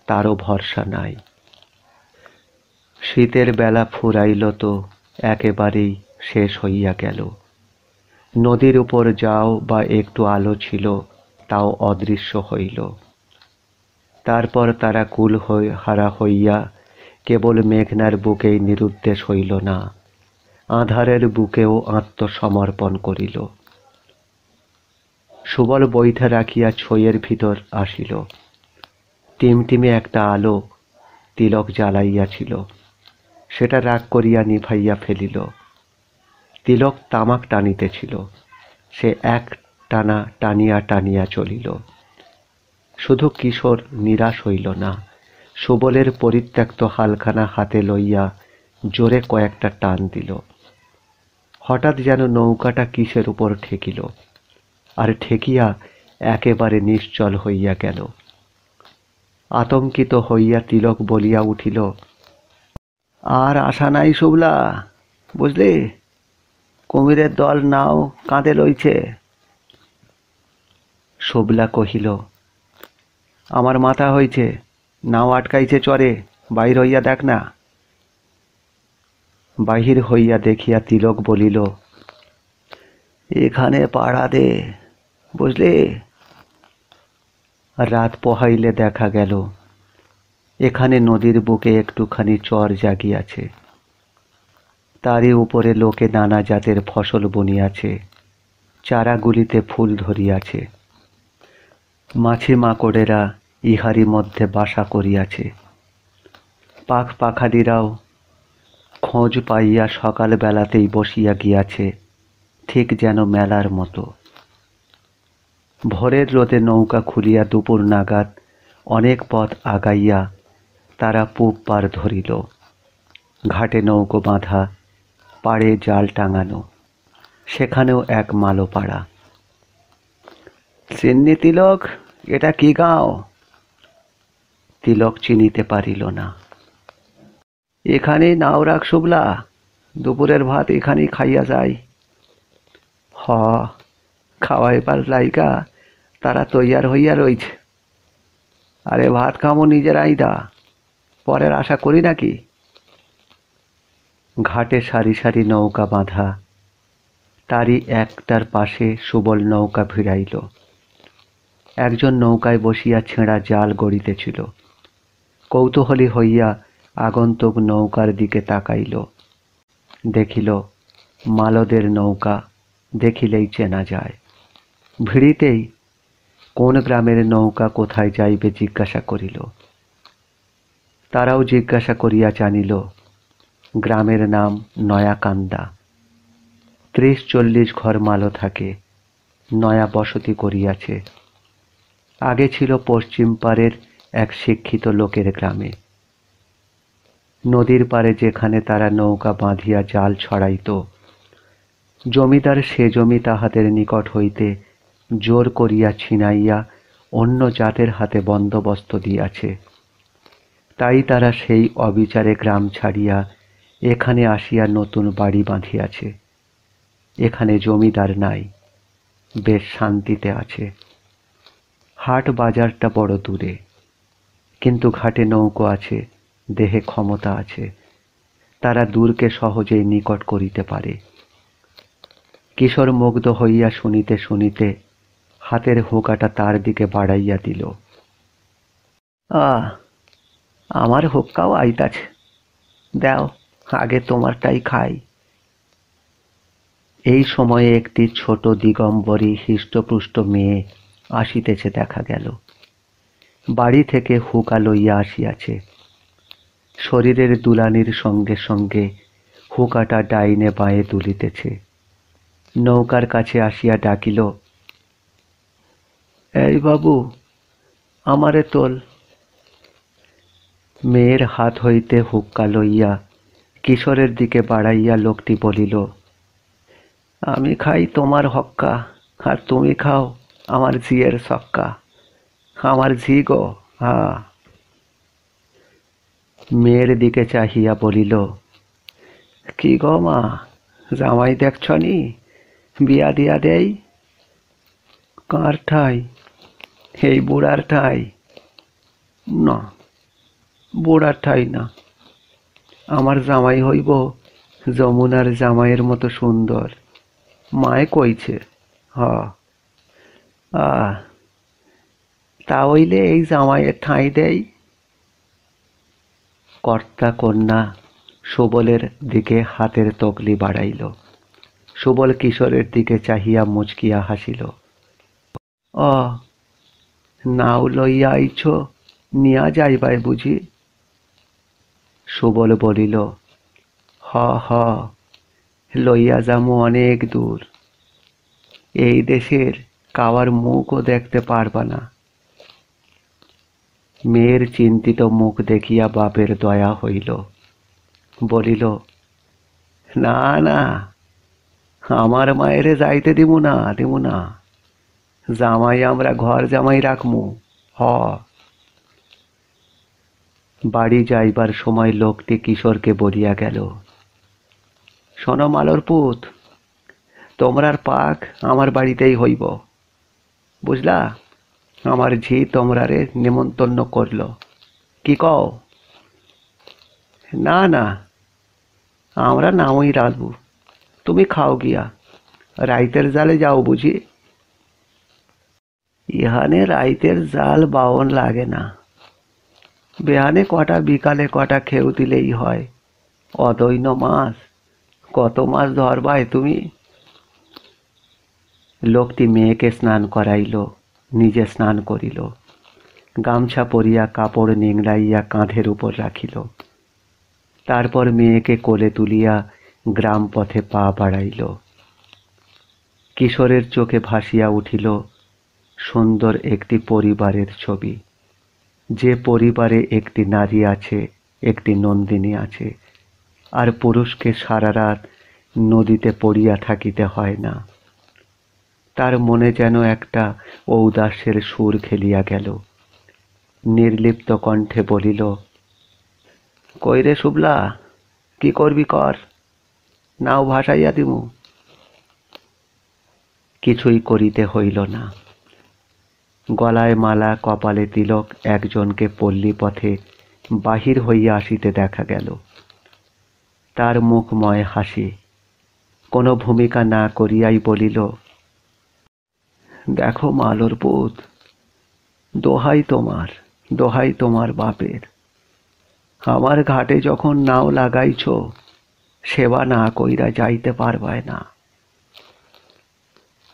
তারও ভরসা নাই। শীতের বেলা ফুরাইল তো একেবারেই শেষ হইয়া গেল। নদীর উপর যাও বা একটু আলো ছিল, তাও অদৃশ্য হইল। তারপর তারা কুল হারা হইয়া কেবল মেঘনার বুকেই নিরুদ্দেশ হইল না, আঁধারের বুকেও আত্মসমর্পণ করিল। সুবল বৈঠা রাখিয়া ছইয়ের ভিতর আসিল। টিমটিমে একটা আলো তিলক জ্বালাইয়াছিল, সেটা রাগ করিয়া নিভাইয়া ফেলিল। তিলক তামাক টানিতেছিল, সে এক টানা টানিয়া টানিয়া চলিল। শুধু কিশোর নিরাশ হইল না, সুবলের পরিত্যক্ত হালখানা হাতে লইয়া জোরে কয়েকটা টান দিল। হঠাৎ যেন নৌকাটা কিসের উপর ঠেকিল, আর ঠেকিয়া একেবারে নিশ্চল হইয়া গেল। আতঙ্কিত হইয়া তিলক বলিয়া উঠিল, আর আশা নাই শুভলা, বুঝলি? কুমিরের দল নাও কাঁধে লইছে। শুভলা কহিল, আমার মাথা হয়েছে, নাও আটকাইছে চরে, বাহির হইয়া দেখ না। বাহির হইয়া দেখিয়া তিলক বলিল, এখানে পাড়া দে, বুঝলি। রাত পোহাইলে দেখা গেল এখানে নদীর বুকে একটুখানি চর জাগিয়াছে, তারই উপরে লোকে নানা জাতের ফসল বুনিয়াছে, চারাগুলিতে ফুল ধরিয়াছে। মাছি মাকড়েরা ইহারি মধ্যে বাসা করিয়াছে। পাখ পাখালিরাও খোঁজ পাইয়া সকাল বেলাতেই বসিয়া গিয়াছে, ঠিক যেন মেলার মতো। ভোরের রোদে নৌকা খুলিয়া দুপুর নাগাদ অনেক পথ আগাইয়া তারা পূব পার ধরিল। ঘাটে নৌকো বাঁধা, পাড়ে জাল টাঙানো, সেখানেও এক মালো পাড়া। চিন্নি তিলক, এটা কি গাঁও? তিলক চিনিতে পারিল না। এখানেই নাও রাখ শুভলা, দুপুরের ভাত এখানেই খাইয়া যাই। হ, খাওয়াইবার লাইগা তারা তৈয়ার হইয়া রইছে। আরে ভাত খামো নিজের আইদা, পরের আশা করি নাকি। ঘাটে সারি সারি নৌকা বাঁধা, তারই একটার পাশে সুবল নৌকা ভিড়াইল। একজন নৌকায় বসিয়া ছেঁড়া জাল গড়িতেছিল। কৌতূহলী হইয়া আগন্তুক নৌকার দিকে তাকাইল। দেখিল মালদের নৌকা, দেখিলেই চেনা যায়। ভিড়িতেই কোন গ্রামের নৌকা কোথায় যাইবে জিজ্ঞাসা করিল। তারাও জিজ্ঞাসা করিয়া জানিল গ্রামের নাম নয়াকান্দা। 30-40 ঘর মালো থাকে, নয়া বসতি করিয়াছে। আগে ছিল পশ্চিম পারের এক শিক্ষিত লোকের গ্রামে। নদীর পারে যেখানে তারা নৌকা বাঁধিয়া জাল ছড়াইত, জমিদার সে জমি তাহাদের নিকট হইতে জোর করিয়া ছিনাইয়া অন্য জাতের হাতে বন্দোবস্ত দিয়াছে। তাই তারা সেই অবিচারে গ্রাম ছাড়িয়া এখানে আসিয়া নতুন বাড়ি বাঁধিয়াছে। এখানে জমিদার নাই, বেশ শান্তিতে আছে। হাট বাজারটা বড় দূরে, কিন্তু ঘাটে নৌকো আছে, দেহে ক্ষমতা আছে। তারা দূরকে সহজেই নিকট করিতে পারে। কিশোর মুগ্ধ হইয়া শুনিতে শুনিতে হাতের হুঁকাটা তার দিকে বাড়াইয়া দিল। আমার হুক্কাও আইতাছে, দাও আগে তোমারটাই খাই। এই সময়ে একটি ছোট দিগম্বরী হৃষ্টপুষ্ট মেয়ে আসিতেছে দেখা গেল। বাড়ি থেকে হুঁকা লইয়া আসিয়াছে। শরীরের দুলানির সঙ্গে সঙ্গে হুঁকাটা ডাইনে বাঁয়ে দুলিতেছে। নৌকার কাছে আসিয়া ডাকিল, এই বাবু, আমারে তোল। মেয়ের হাত হইতে হুক্কা লইয়া কিশোরের দিকে বাড়াইয়া লোকটি বলিল, আমি খাই তোমার হক্কা, আর তুমি খাও আমার ঝিয়ের সক্কা। আমার ঝি গো, হা। মেয়ের দিকে চাহিয়া বলিল, কি গো মা, জামাই দেখছ নি, বিয়া দিয়া দেই। কার ঠাই? এই বুড়ার ঠাই? না, বুড়ার ঠাই না। আমার জামাই হইব যমুনার জামাইয়ের মতো সুন্দর, মায়ে কইছে। হ, তা হইলে এই জামাইয়ের ঠাঁই দেই। কর্তা কন্যা সুবলের দিকে হাতের তকলি বাড়াইল। সুবল কিশোরের দিকে চাহিয়া মুচকিয়া হাসিল। নাও লইয়া আইছ, নিয়া যাইবাই বুঝি? সুবল বলিল, হ হ, লইয়া যামু অনেক দূর। এই দেশের কাওয়ার মুখও দেখতে পারবা না। মেয়ের চিন্তিত মুখ দেখিয়া বাপের দয়া হইল। বলিল, না না, আমার মায়েরে যাইতে দিব না, দিব না। জামাই আমরা ঘর জামাই রাখমু। হ। বাড়ি যাইবার সময় লোকটি কিশোরকে বলিয়া গেল, শোনো মালর পুত, তোমরার পাক আমার বাড়িতেই হইব, বুঝলা। আমার ঝি তোমরারে নিমন্ত্রণ করল, কি কও? না না, আমরা নামই রাঁধবো, তুমি খাও গিয়া। রাইতের জালে যাও বুঝি? ইহানে রাইতের জাল বাওন লাগে না, বেহানে কটা বিকালে কটা খেউ দিলেই হয়। অদৈন্য মাছ, কত মাছ ধরবাই তুমি? লোকটি মেয়েকে স্নান করাইল, নিজে স্নান করিল, গামছা পরিয়া কাপড় নিংড়াইয়া কাঁধের উপর রাখিল। তারপর মেয়েকে কোলে তুলিয়া গ্রাম পথে পা বাড়াইল। কিশোরের চোখে ভাসিয়া উঠিল সুন্দর একটি পরিবারের ছবি, যে পরিবারে একটি নারী আছে, একটি নন্দিনী আছে, আর পুরুষকে সারা রাত নদীতে পড়িয়া থাকিতে হয় না। তার মনে যেন একটা ঔদাস্যের সুর খেলিয়া গেল। নির্লিপ্ত কণ্ঠে বলিল, কই রে শুভলা, কি করবি কর, নাও ভাসাইয়া দিমু। কিছুই করিতে হইল না। গলায় মালা, কপালে তিলক একজনকে পল্লী পথে বাহির হইয়া আসিতে দেখা গেল। তার মুখময় হাসি। কোনো ভূমিকা না করিয়াই বলিল, দেখো মালোর পুত, দোহাই তোমার বাপের, আমার ঘাটে যখন নাও লাগাইছ, সেবা না কইরা যাইতে পারবায় না।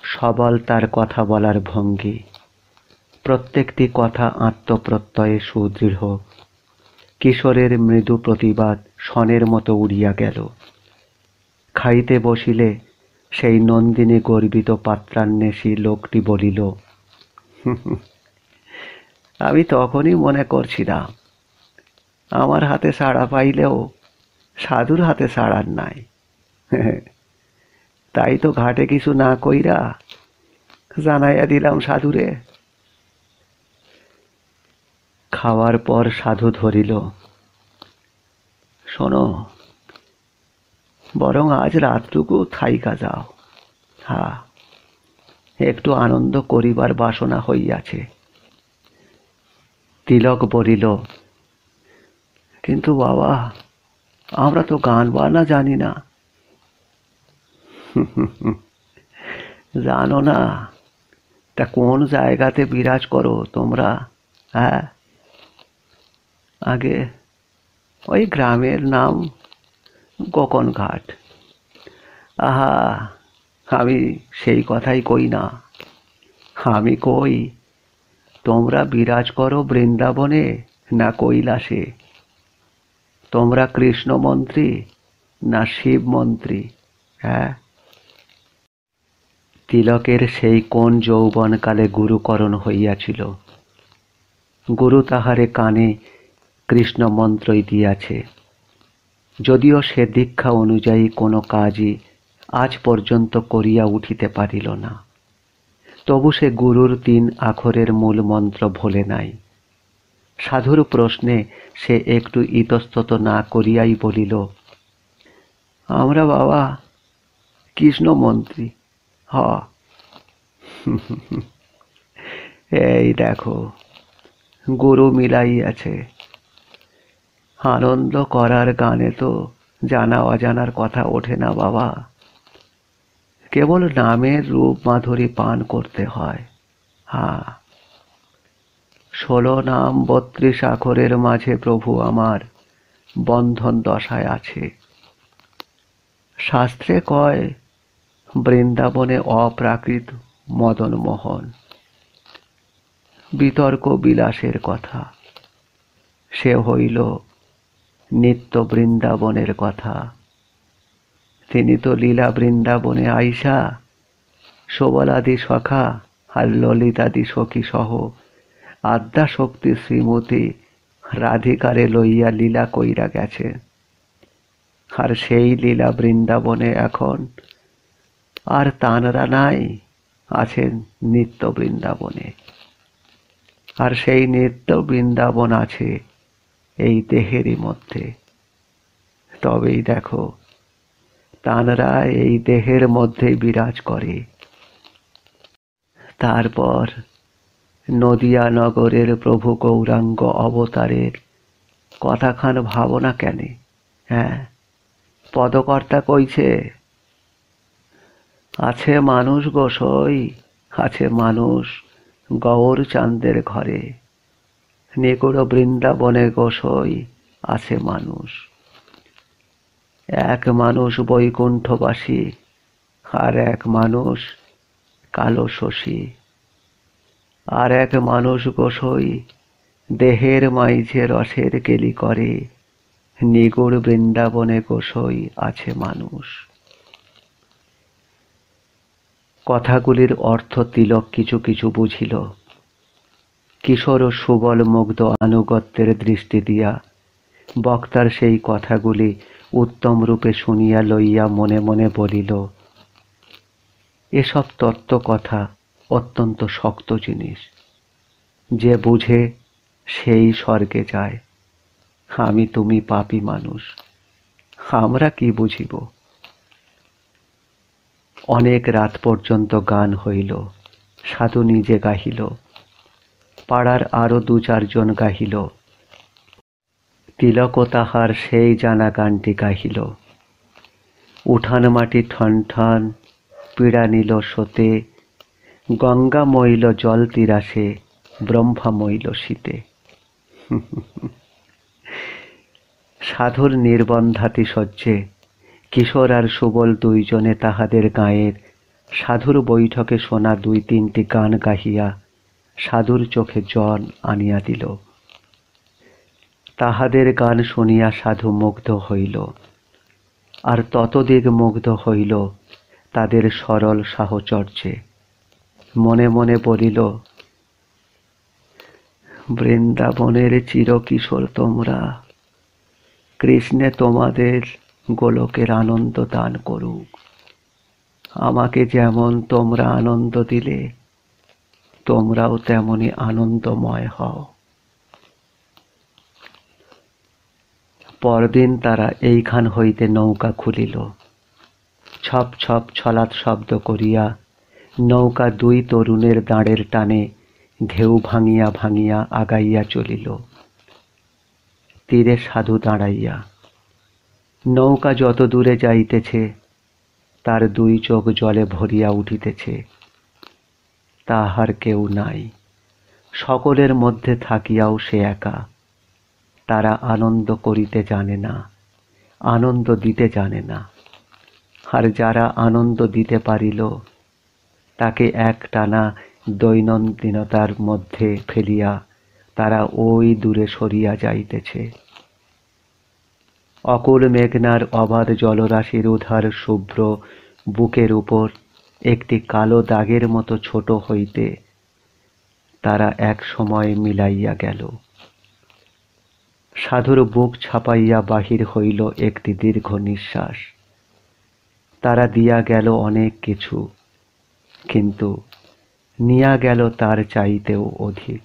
সবল তার কথা বলার ভঙ্গি, প্রত্যেকটি কথা আত্মপ্রত্যয়ে সুদৃঢ়। কিশোরের মৃদু প্রতিবাদ শনের মতো উড়িয়া গেল। খাইতে বসিলে সেই নন্দিনী গর্বিত পাত্রান্বেষী লোকটি বলিল, আমি তখনই মনে করছিলাম, আমার হাতে সাড়া পাইলেও সাধুর হাতে সাড়ার নাই। তাই তো ঘাটে কিছু না কইরা জানাইয়া দিলাম সাধুরে। খাওয়ার পর সাধু ধরিল, শোনো, বরং আজ রাতটুকু থাইকা যাও। হ্যাঁ, একটু আনন্দ করিবার বাসনা হইয়াছে। তিলক বলিল, কিন্তু বাবা, আমরা তো গান বাজনা জানি না। জানো না? তা কোন জায়গাতে বিরাজ করো তোমরা? হ্যাঁ, আগে ওই গ্রামের নাম গোকন ঘাট। আহা, আমি সেই কথাই কই না, আমি কই তোমরা বিরাজ করো বৃন্দাবনে না কৈলাসে? তোমরা কৃষ্ণ মন্ত্রী না শিব মন্ত্রী? হ্যাঁ? তিলকের সেই কোন যৌবনকালে গুরুকরণ হইয়াছিল। গুরু তাহারে কানে কৃষ্ণ মন্ত্রই দিয়াছে, যদিও সে দীক্ষা অনুযায়ী কোনো কাজই আজ পর্যন্ত করিয়া উঠিতে পারিল না, তবু সে গুরুর 3 আখরের মূল মন্ত্র ভোলে নাই। সাধুর প্রশ্নে সে একটু ইতস্তত না করিয়াই বলিল, আমরা বাবা কৃষ্ণ মন্ত্রী। হ। এই দেখো, গুরু মিলাইয়াছে। আনন্দ করার গানে তো জানা অজানার কথা ওঠে না বাবা, কেবল নামের রূপ মাধুরী পান করতে হয়। হ্যাঁ, 16 নাম 32 আখরের মাঝে প্রভু আমার বন্ধন দশায় আছে। শাস্ত্রে কয় বৃন্দাবনে অপ্রাকৃত মদন মোহন, বিতর্ক বিলাসের কথা। সে হইল নিত্য বৃন্দাবনের কথা। তিনি তো লীলা বৃন্দাবনে আইসা সবলাদি সখা আর ললিতাদি সখী সহ আদ্যা শক্তি শ্রীমতী রাধিকারে লইয়া লীলা কইরা গেছে। আর সেই লীলা বৃন্দাবনে এখন আর তানরা নাই, আছেন নিত্য বৃন্দাবনে। আর সেই নিত্য বৃন্দাবন আছে এই দেহেরই মধ্যে। তবেই দেখো, তানরা এই দেহের মধ্যে বিরাজ করে। তারপর নদিয়া নগরের প্রভু গৌরাঙ্গ অবতারের কথাখান ভাবো না কেনে? হ্যাঁ, পদকর্তা কইছে, আছে মানুষ গোসই, আছে মানুষ গৌর চাঁদের ঘরে, নিগুড় বৃন্দাবনে গোসই আছে মানুষ। এক মানুষ বৈকুণ্ঠবাসী, আর এক মানুষ কালো শশী, আর এক মানুষ গোসই দেহের মাইঝে রসের কেলি করে, নিগুড় বৃন্দাবনে গোসই আছে মানুষ। কথাগুলির অর্থ তিলক কিছু কিছু বুঝিল। কিশোর ও সুবল মুগ্ধ আনুগত্যের দৃষ্টি দিয়া বক্তার সেই কথাগুলি উত্তম রূপে শুনিয়া লইয়া মনে মনে বলিল, এসব তত্ত্ব কথা অত্যন্ত শক্ত জিনিস, যে বুঝে সেই স্বর্গে যায়। আমি তুমি পাপী মানুষ, আমরা কি বুঝিব? অনেক রাত পর্যন্ত গান হইল। সাধু নিজে গাহিল, পাড়ার আরো দু চারজন গাহিল। তিলকও তাহার সেই জানা গানটি গাহিল। উঠান মাটি ঠন ঠন পীড়া নিল সতে, গঙ্গা মইল জল তিরাসে, ব্রহ্মা মইল শীতে। সাধুর নির্বন্ধাতিশয্যে কিশোর আর সুবল দুইজনে তাহাদের গাঁয়ের সাধুর বৈঠকে শোনা দুই তিনটি গান গাহিয়া সাধুর চোখে জল আনিয়া দিল। তাহাদের গান শুনিয়া সাধু মুগ্ধ হইল, আর ততোধিক মুগ্ধ হইল তাদের সরল সাহচর্যে। মনে মনে বলিল, বৃন্দাবনের চিরকিশোর তোমরা, কৃষ্ণে তোমাদের গোলকের আনন্দ দান করুক। আমাকে যেমন তোমরা আনন্দ দিলে, তোমরাও তেমনি আনন্দময় হও। পরদিন তারা এইখান হইতে নৌকা খুলিল। ছপ ছপ ছলাৎ শব্দ করিয়া নৌকা দুই তরুণের দাঁড়ের টানে ঢেউ ভাঙিয়া ভাঙিয়া আগাইয়া চলিল। তীরে সাধু দাঁড়াইয়া। নৌকা যত দূরে যাইতেছে তার দুই চোখ জলে ভরিয়া উঠিতেছে। তাহার কেউ নাই, সকলের মধ্যে থাকিয়াও সে একা। তারা আনন্দ করিতে জানে না, আনন্দ দিতে জানে না। আর যারা আনন্দ দিতে পারিল, তাকে একটানা দৈনন্দিনতার মধ্যে ফেলিয়া তারা ওই দূরে সরিয়া যাইতেছে। অকুল মেঘনার অবাধ জলরাশির উধার শুভ্র বুকের উপর একটি কালো দাগের মতো ছোট হইতে তারা এক সময় মিলাইয়া গেল। সাধুর বুক ছাপাইয়া বাহির হইল একটি দীর্ঘ নিঃশ্বাস। তারা দিয়া গেল অনেক কিছু, কিন্তু নিয়া গেল তার চাইতেও অধিক।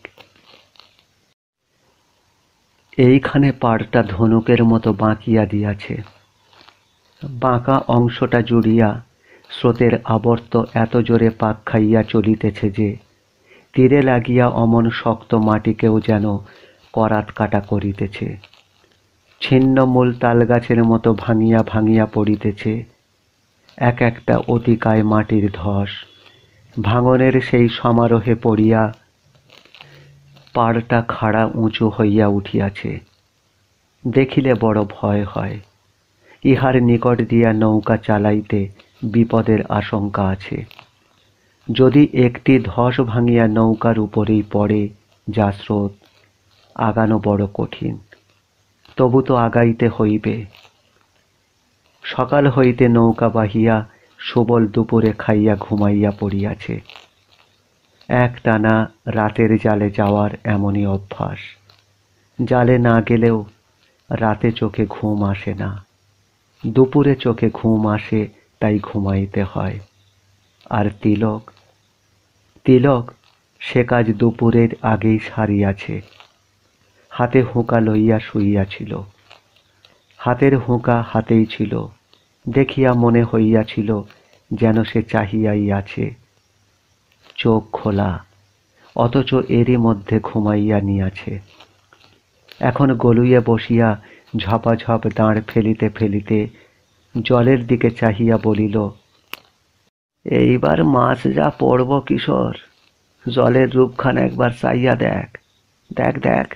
এইখানে পাড়টা ধনুকের মতো বাঁকিয়া দিয়াছে। বাঁকা অংশটা জুড়িয়া স্রোতের আবর্ত এত জোরে পাক খাইয়া চলিতেছে যে তীরে লাগিয়া অমন শক্ত মাটিকেও যেন করাত কাটা করিতেছে। ছিন্ন মূল তালগাছের মতো ভাঙিয়া ভাঙিয়া পড়িতেছে এক একটা অতিকায় মাটির ধস। ভাঙনের সেই সমারোহে পড়িয়া পাড়টা খাড়া উঁচু হইয়া উঠিয়াছে। দেখিলে বড় ভয় হয়। ইহার নিকট দিয়া নৌকা চালাইতে বিপদের আশঙ্কা আছে। যদি একটি ধস ভাঙিয়া নৌকার উপরেই পড়ে যা স্রোত, আগানো বড় কঠিন। তবু তো আগাইতে হইবে। সকাল হইতে নৌকা বাহিয়া সুবল দুপুরে খাইয়া ঘুমাইয়া পড়িয়াছে। একটানা রাতের জালে যাওয়ার এমনই অভ্যাস। জালে না গেলেও রাতে চোখে ঘুম আসে না। দুপুরে চোখে ঘুম আসে, তাই ঘুমাইতে হয়। আর তিলক তিলক সে কাজ দুপুরের আগেই সারিয়াছে। হাতে হুঁকা লইয়া শুইয়াছিল। হাতের হুঁকা হাতেই ছিল। দেখিয়া মনে হইয়াছিল যেন সে চাহিয়াই আছে। চোখ খোলা, অথচ এরই মধ্যে ঘুমাইয়া নিয়াছে। এখন গলুইয়ে বসিয়া ঝপাঝপ দাঁড় ফেলিতে ফেলিতে জলের দিকে চাহিয়া বলিল, এইবার মাছ যা পড়ব কিশোর, জলের রূপখানা একবার চাইয়া দেখ, দেখ দেখ।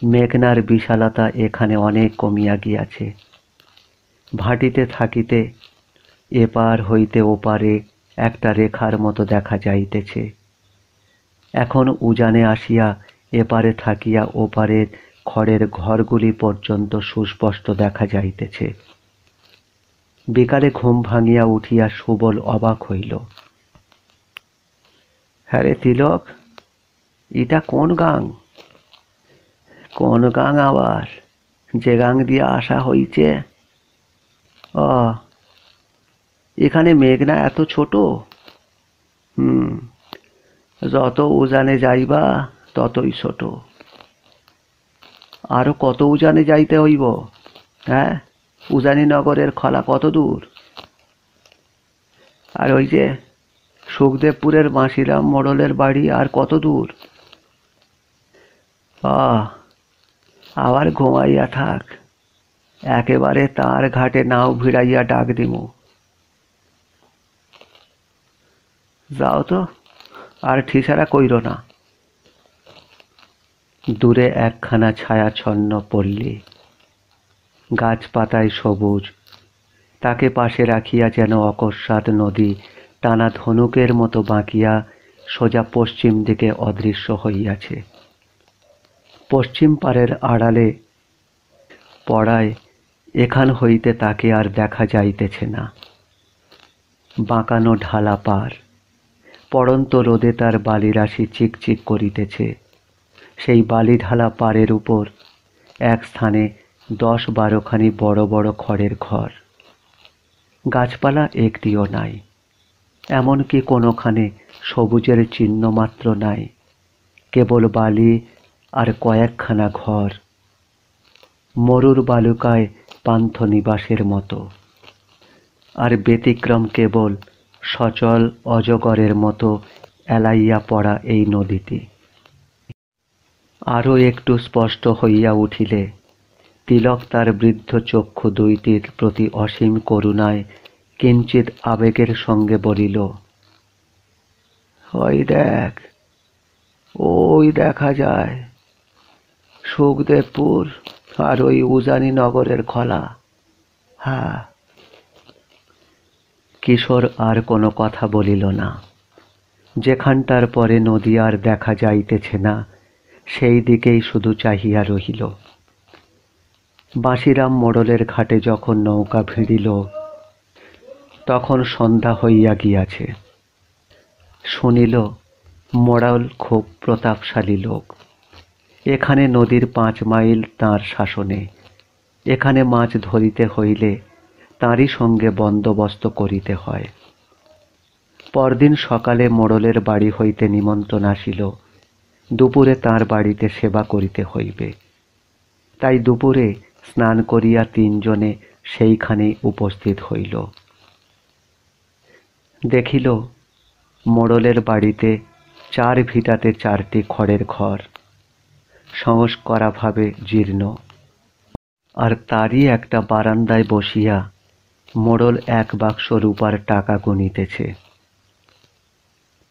মেঘনার বিশালতা এখানে অনেক কমিয়া গিয়াছে। ভাটিতে থাকিতে এপার হইতে ওপারে একটা রেখার মতো দেখা যাইতেছে। এখন উজানে আসিয়া এপারে থাকিয়া ওপারের খড়ের ঘরগুলি পর্যন্ত সুস্পষ্ট দেখা যাইতেছে। বিকালে ঘুম ভাঙিয়া উঠিয়া সুবল অবাক হইল। হ্যাঁ রে তিলক, ইটা কোন গাং? কোন গাং আবার? যে গাং দিয়া আসা হইছে? ও, এখানে মেঘনা এত ছোট? যত উজানে যাইবা ততই ছোট। আরো কত উজানে যাইতে হইব? হ্যাঁ, উজানি নগরের খলা কত দূর? আর ওই যে সুখদেবপুরের মাসিরাম মোড়লের বাড়ি আর কত দূর? আবার ঘুমাইয়া থাক, একেবারে তার ঘাটে নাও ভিড়াইয়া ডাক দিমু। যাও তো, আর ঠিসারা কইর না। দূরে একখানা ছায়াছন্ন পল্লী, গাছপাতায় সবুজ, তাকে পাশে রাখিয়া যেন অকস্মাৎ নদী টানা ধনুকের মতো বাঁকিয়া সোজা পশ্চিম দিকে অদৃশ্য হইয়াছে। পশ্চিম পারের আড়ালে পড়ায় এখান হইতে তাকে আর দেখা যাইতেছে না। বাঁকানো ঢালা পার, পড়ন্ত রোদে তার বালিরাশি চিকচিক করিতেছে। সেই বালি ঢালা পাড়ের উপর এক স্থানে 10-12খানি বড় বড় খড়ের ঘর। গাছপালা একটিও নাই, এমনকি কোনোখানে সবুজের চিহ্ন মাত্র নাই, কেবল বালি আর কয়েকখানা ঘর, মরুর বালুকায় পান্থ নিবাসের মতো। আর ব্যতিক্রম কেবল সচল অজগরের মতো এলাইয়া পড়া এই নদীটি। আরও একটু স্পষ্ট হইয়া উঠিলে তিলক তার বৃদ্ধ চক্ষু দুইটির প্রতি অসীম করুণায় কিঞ্চিৎ আবেগের সঙ্গে বলিল, ওই দেখ, ওই দেখা যায় সুখদেবপুর আর ওই উজানি নগরের খলা। হ্যাঁ। কিশোর আর কোনো কথা বলিল না। যেখানটার পরে নদী আর দেখা যাইতেছে না সেই দিকেই শুধু চাহিয়া রহিল। বাঁশিরাম মোড়লের ঘাটে যখন নৌকা ভিড়িল তখন সন্ধ্যা হইয়া গিয়াছে। শুনিল মোড়ল খুব প্রতাপশালী লোক। এখানে নদীর 5 মাইল তাঁর শাসনে। এখানে মাছ ধরিতে হইলে তাঁরই সঙ্গে বন্দোবস্ত করিতে হয়। পরদিন সকালে মোড়লের বাড়ি হইতে নিমন্ত্রণ আসিল, দুপুরে তাঁর বাড়িতে সেবা করিতে হইবে। তাই দুপুরে স্নান করিয়া 3 জনে সেইখানেই উপস্থিত হইল। দেখিল মোড়লের বাড়িতে 4 ভিটাতে 4টি খড়ের ঘর, সংস্করাভাবে জীর্ণ। আর তারই একটা বারান্দায় বসিয়া মোড়ল 1 বাক্স রূপার টাকা গুনিতেছে।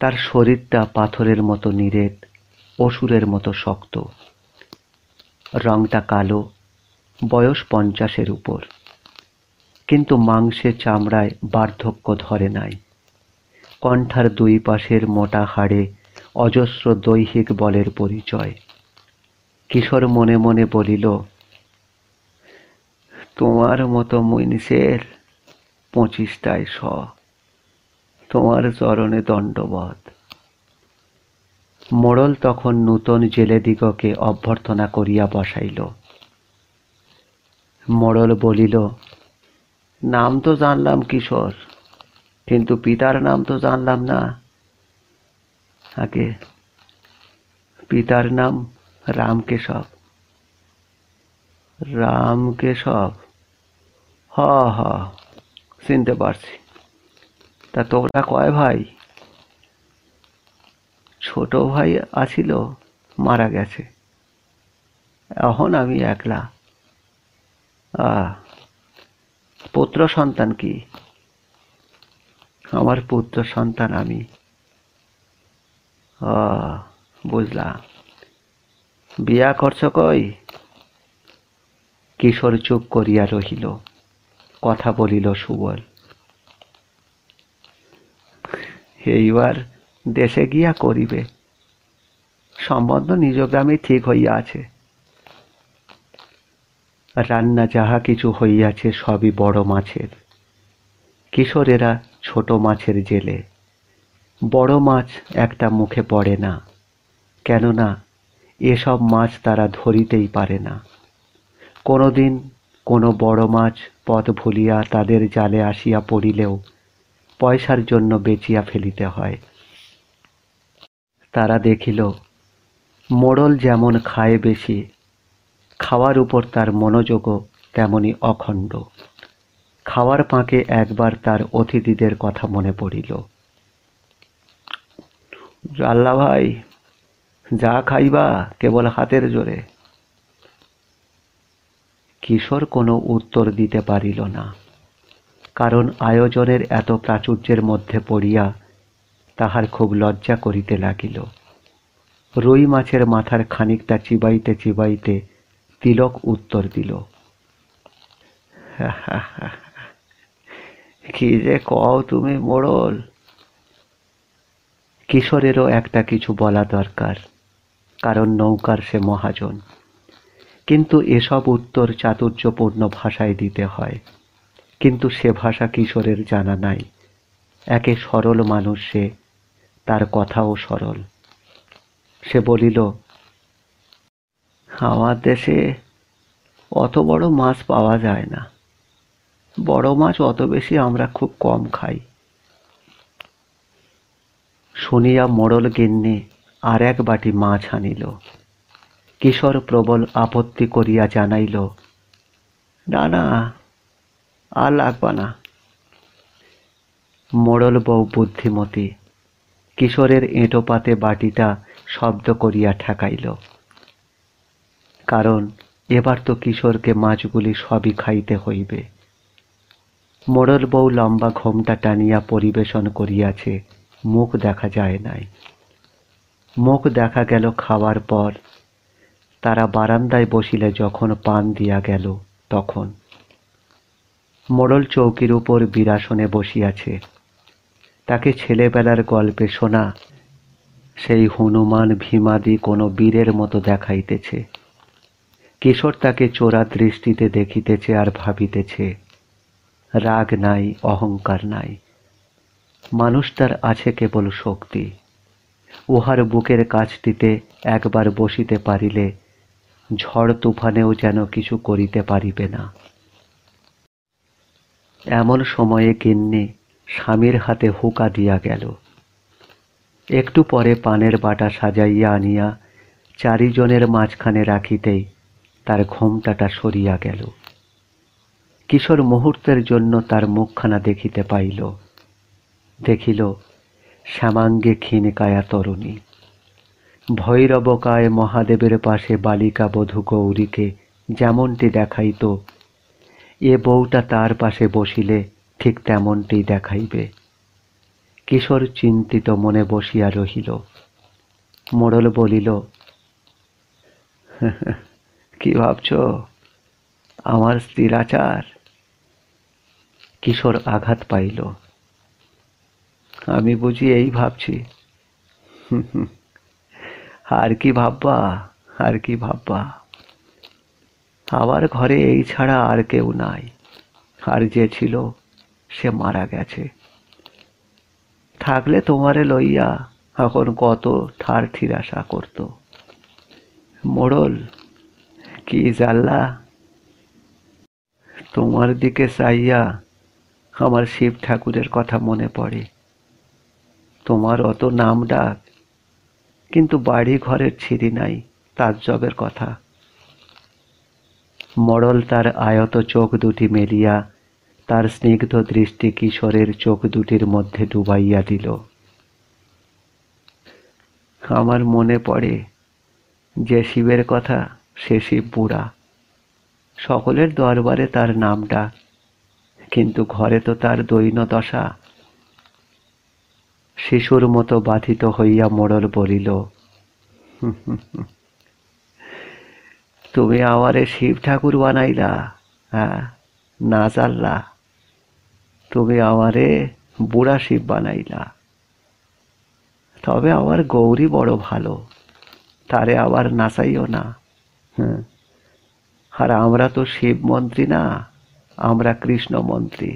তার শরীরটা পাথরের মতো নিরেট, অসুরের মতো শক্ত। রংটা কালো, বয়স 50-এর উপর, কিন্তু মাংসে চামড়ায় বার্ধক্য ধরে নাই। কণ্ঠার 2 পাশের মোটা হাড়ে অজস্র দৈহিক বলের পরিচয়। কিশোর মনে মনে বলিল, তোমার মতো মুনিষের 25টায় 100, তোমার চরণে দণ্ডবত। মোড়ল তখন নূতন জেলেদিগকে অভ্যর্থনা করিয়া বসাইল। মোড়ল বলিল, নাম তো জানলাম কিশোর, কিন্তু পিতার নাম তো জানলাম না। আগে পিতার নাম রামকেশব। রামকেশব? হ হ, চিনতে পারছি। তা তোমরা কয় ভাই? ছোট ভাই আছিল, মারা গেছে। এখন আমি একলা। আহ পুত্র সন্তান কি? আমার পুত্র সন্তান আমি। বুঝলাম। বিয়া করছ কই? কিশোর চুপ করিয়া রহিল, কথা বলিল সুবল। এইবার দেশে গিয়া করিবে। সম্বন্ধ নিজ গ্রামে ঠিক হইয়া আছে। রান্না যাহা কিছু হইয়াছে সবই বড় মাছের। কিশোরেরা ছোট মাছের জেলে। বড় মাছ একটা মুখে পড়ে না, কেননা এসব মাছ তারা ধরিতেই পারে না। কোনোদিন কোনো বড় মাছ পথ ভুলিয়া তাদের জালে আসিয়া পড়িলেও পয়সার জন্য বেচিয়া ফেলিতে হয়। তারা দেখিল, মোড়ল যেমন খায় বেশি, খাওয়ার উপর তার মনোযোগও তেমনি অখণ্ড। খাওয়ার ফাঁকে একবার তার অতিথিদের কথা মনে পড়িল। জাল্লা ভাই, যা খাইবা কেবল হাতের জোরে। কিশোর কোনো উত্তর দিতে পারিল না, কারণ আয়োজনের এত প্রাচুর্যের মধ্যে পড়িয়া তাহার খুব লজ্জা করিতে লাগিল। রুই মাছের মাথার খানিকটা চিবাইতে চিবাইতে তিলক উত্তর দিল, কি যে কও তুমি মোড়ল। কিশোরেরও একটা কিছু বলা দরকার, কারণ নৌকার সে মহাজন। কিন্তু এসব উত্তর চাতুর্যপূর্ণ ভাষায় দিতে হয়, কিন্তু সে ভাষা কিশোরের জানা নাই। একে সরল মানুষ সে, তার কথাও সরল। সে বলিল, আমার দেশে অত বড় মাছ পাওয়া যায় না। বড় মাছ অত বেশি আমরা খুব কম খাই। শুনিয়া মোড়ল গিন্নি আর এক বাটি মাছ আনিল। কিশোর প্রবল আপত্তি করিয়া জানাইল, না না, আর লাগবা না। মোড়ল বউ বুদ্ধিমতী, কিশোরের এঁটো পাতে বাটিটা শব্দ করিয়া ঠেকাইল। কারণ এবার তো কিশোরকে মাছগুলি সবই খাইতে হইবে। মোড়ল বউ লম্বা ঘোমটা টানিয়া পরিবেশন করিয়াছে, মুখ দেখা যায় নাই। মুখ দেখা গেল খাওয়ার পর। তারা বারান্দায় বসিলে যখন পান দিয়া গেল তখন। মোড়ল চৌকির উপর বিরাসনে বসিয়াছে। তাকে ছেলেবেলার গল্পে শোনা সেই হনুমান ভীমাদি কোনো বীরের মতো দেখাইতেছে। কিশোর তাকে চোরা দৃষ্টিতে দেখিতেছে আর ভাবিতেছে, রাগ নাই, অহংকার নাই। মানুষটার আছে কেবল শক্তি। উহার বুকের কাছটিতে একবার বসিতে পারিলে ঝড় তুফানেও যেন কিছু করিতে পারিবে না। এমন সময়ে গিন্নি স্বামীর হাতে হুঁকা দিয়া গেল। একটু পরে পানের বাটা সাজাইয়া আনিয়া চারিজনের মাঝখানে রাখিতেই তার ঘোমটাটা সরিয়া গেল। কিশোর মুহূর্তের জন্য তার মুখখানা দেখিতে পাইল। দেখিল শ্যামাঙ্গে ক্ষীণকায়া তরুণী। ভৈরবকায় মহাদেবের পাশে বালিকা বধূ গৌরীকে যেমনটি দেখাইত, এ বউটা তার পাশে বসিলে ঠিক তেমনটি দেখাইবে। কিশোর চিন্তিত মনে বসিয়া রহিল। মোড়ল বলিল, কি ভাবছ, আমার স্থিরাচার? কিশোর আঘাত পাইল। আমি বুঝি এই ভাবছি। আর কি ভাববা, আর কি ভাববা? আমার ঘরে এই ছাড়া আর কেউ নাই, আর যে ছিল সে মারা গেছে। থাকলে তোমারে লইয়া এখন কত ঠার ঠিরাশা করত। মোড়ল, কি জানলা, তোমার দিকে চাইয়া আমার শিব ঠাকুরের কথা মনে পড়ে। তোমার অত নাম ডাক, কিন্তু বাড়ি ঘরের ছিরি নাই তাজ্জবের কথা। মোড়ল তার আয়ত চোখ দুটি মেলিয়া তার স্নিগ্ধ দৃষ্টি কিশোরের চোখ দুটির মধ্যে ডুবাইয়া দিল। আমার মনে পড়ে যে শিবের কথা, সে শিব বুড়া। সকলের দরবারে তার নামটা, কিন্তু ঘরে তো তার দৈন দশা। শিশুর মতো বাধিত হইয়া মোড়ল বলিল, তুমি আমারে শিব ঠাকুর বানাইলা? হ্যাঁ, না জানলা? তুমি আমারে বুড়া শিব বানাইলা। তবে আমার গৌরী বড় ভালো, তারে আবার নাচাইও না। হ্যাঁ, আর আমরা তো শিব মন্ত্রী না, আমরা কৃষ্ণ মন্ত্রী।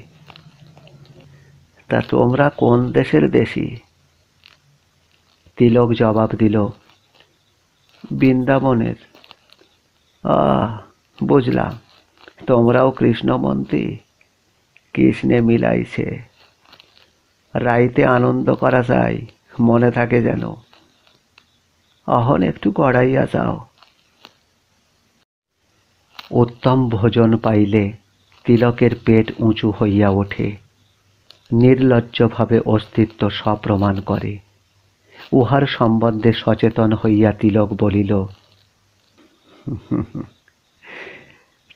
তা তোমরা কোন দেশের দেশি? তিলক জবাব দিল, বৃন্দাবনের। আহ, বুঝলাম, তোমরাও কৃষ্ণ মন্ত্রী। কৃষ্ণে মিলাইছে। রাইতে আনন্দ করা যায়, মনে থাকে যেন। অহন একটু গড়াইয়া যাও। উত্তম ভোজন পাইলে তিলকের পেট উঁচু হইয়া ওঠে, নির্লজ্জভাবে অস্তিত্ব স্বপ্রমাণ করে। উহার সম্বন্ধে সচেতন হইয়া তিলক বলিল,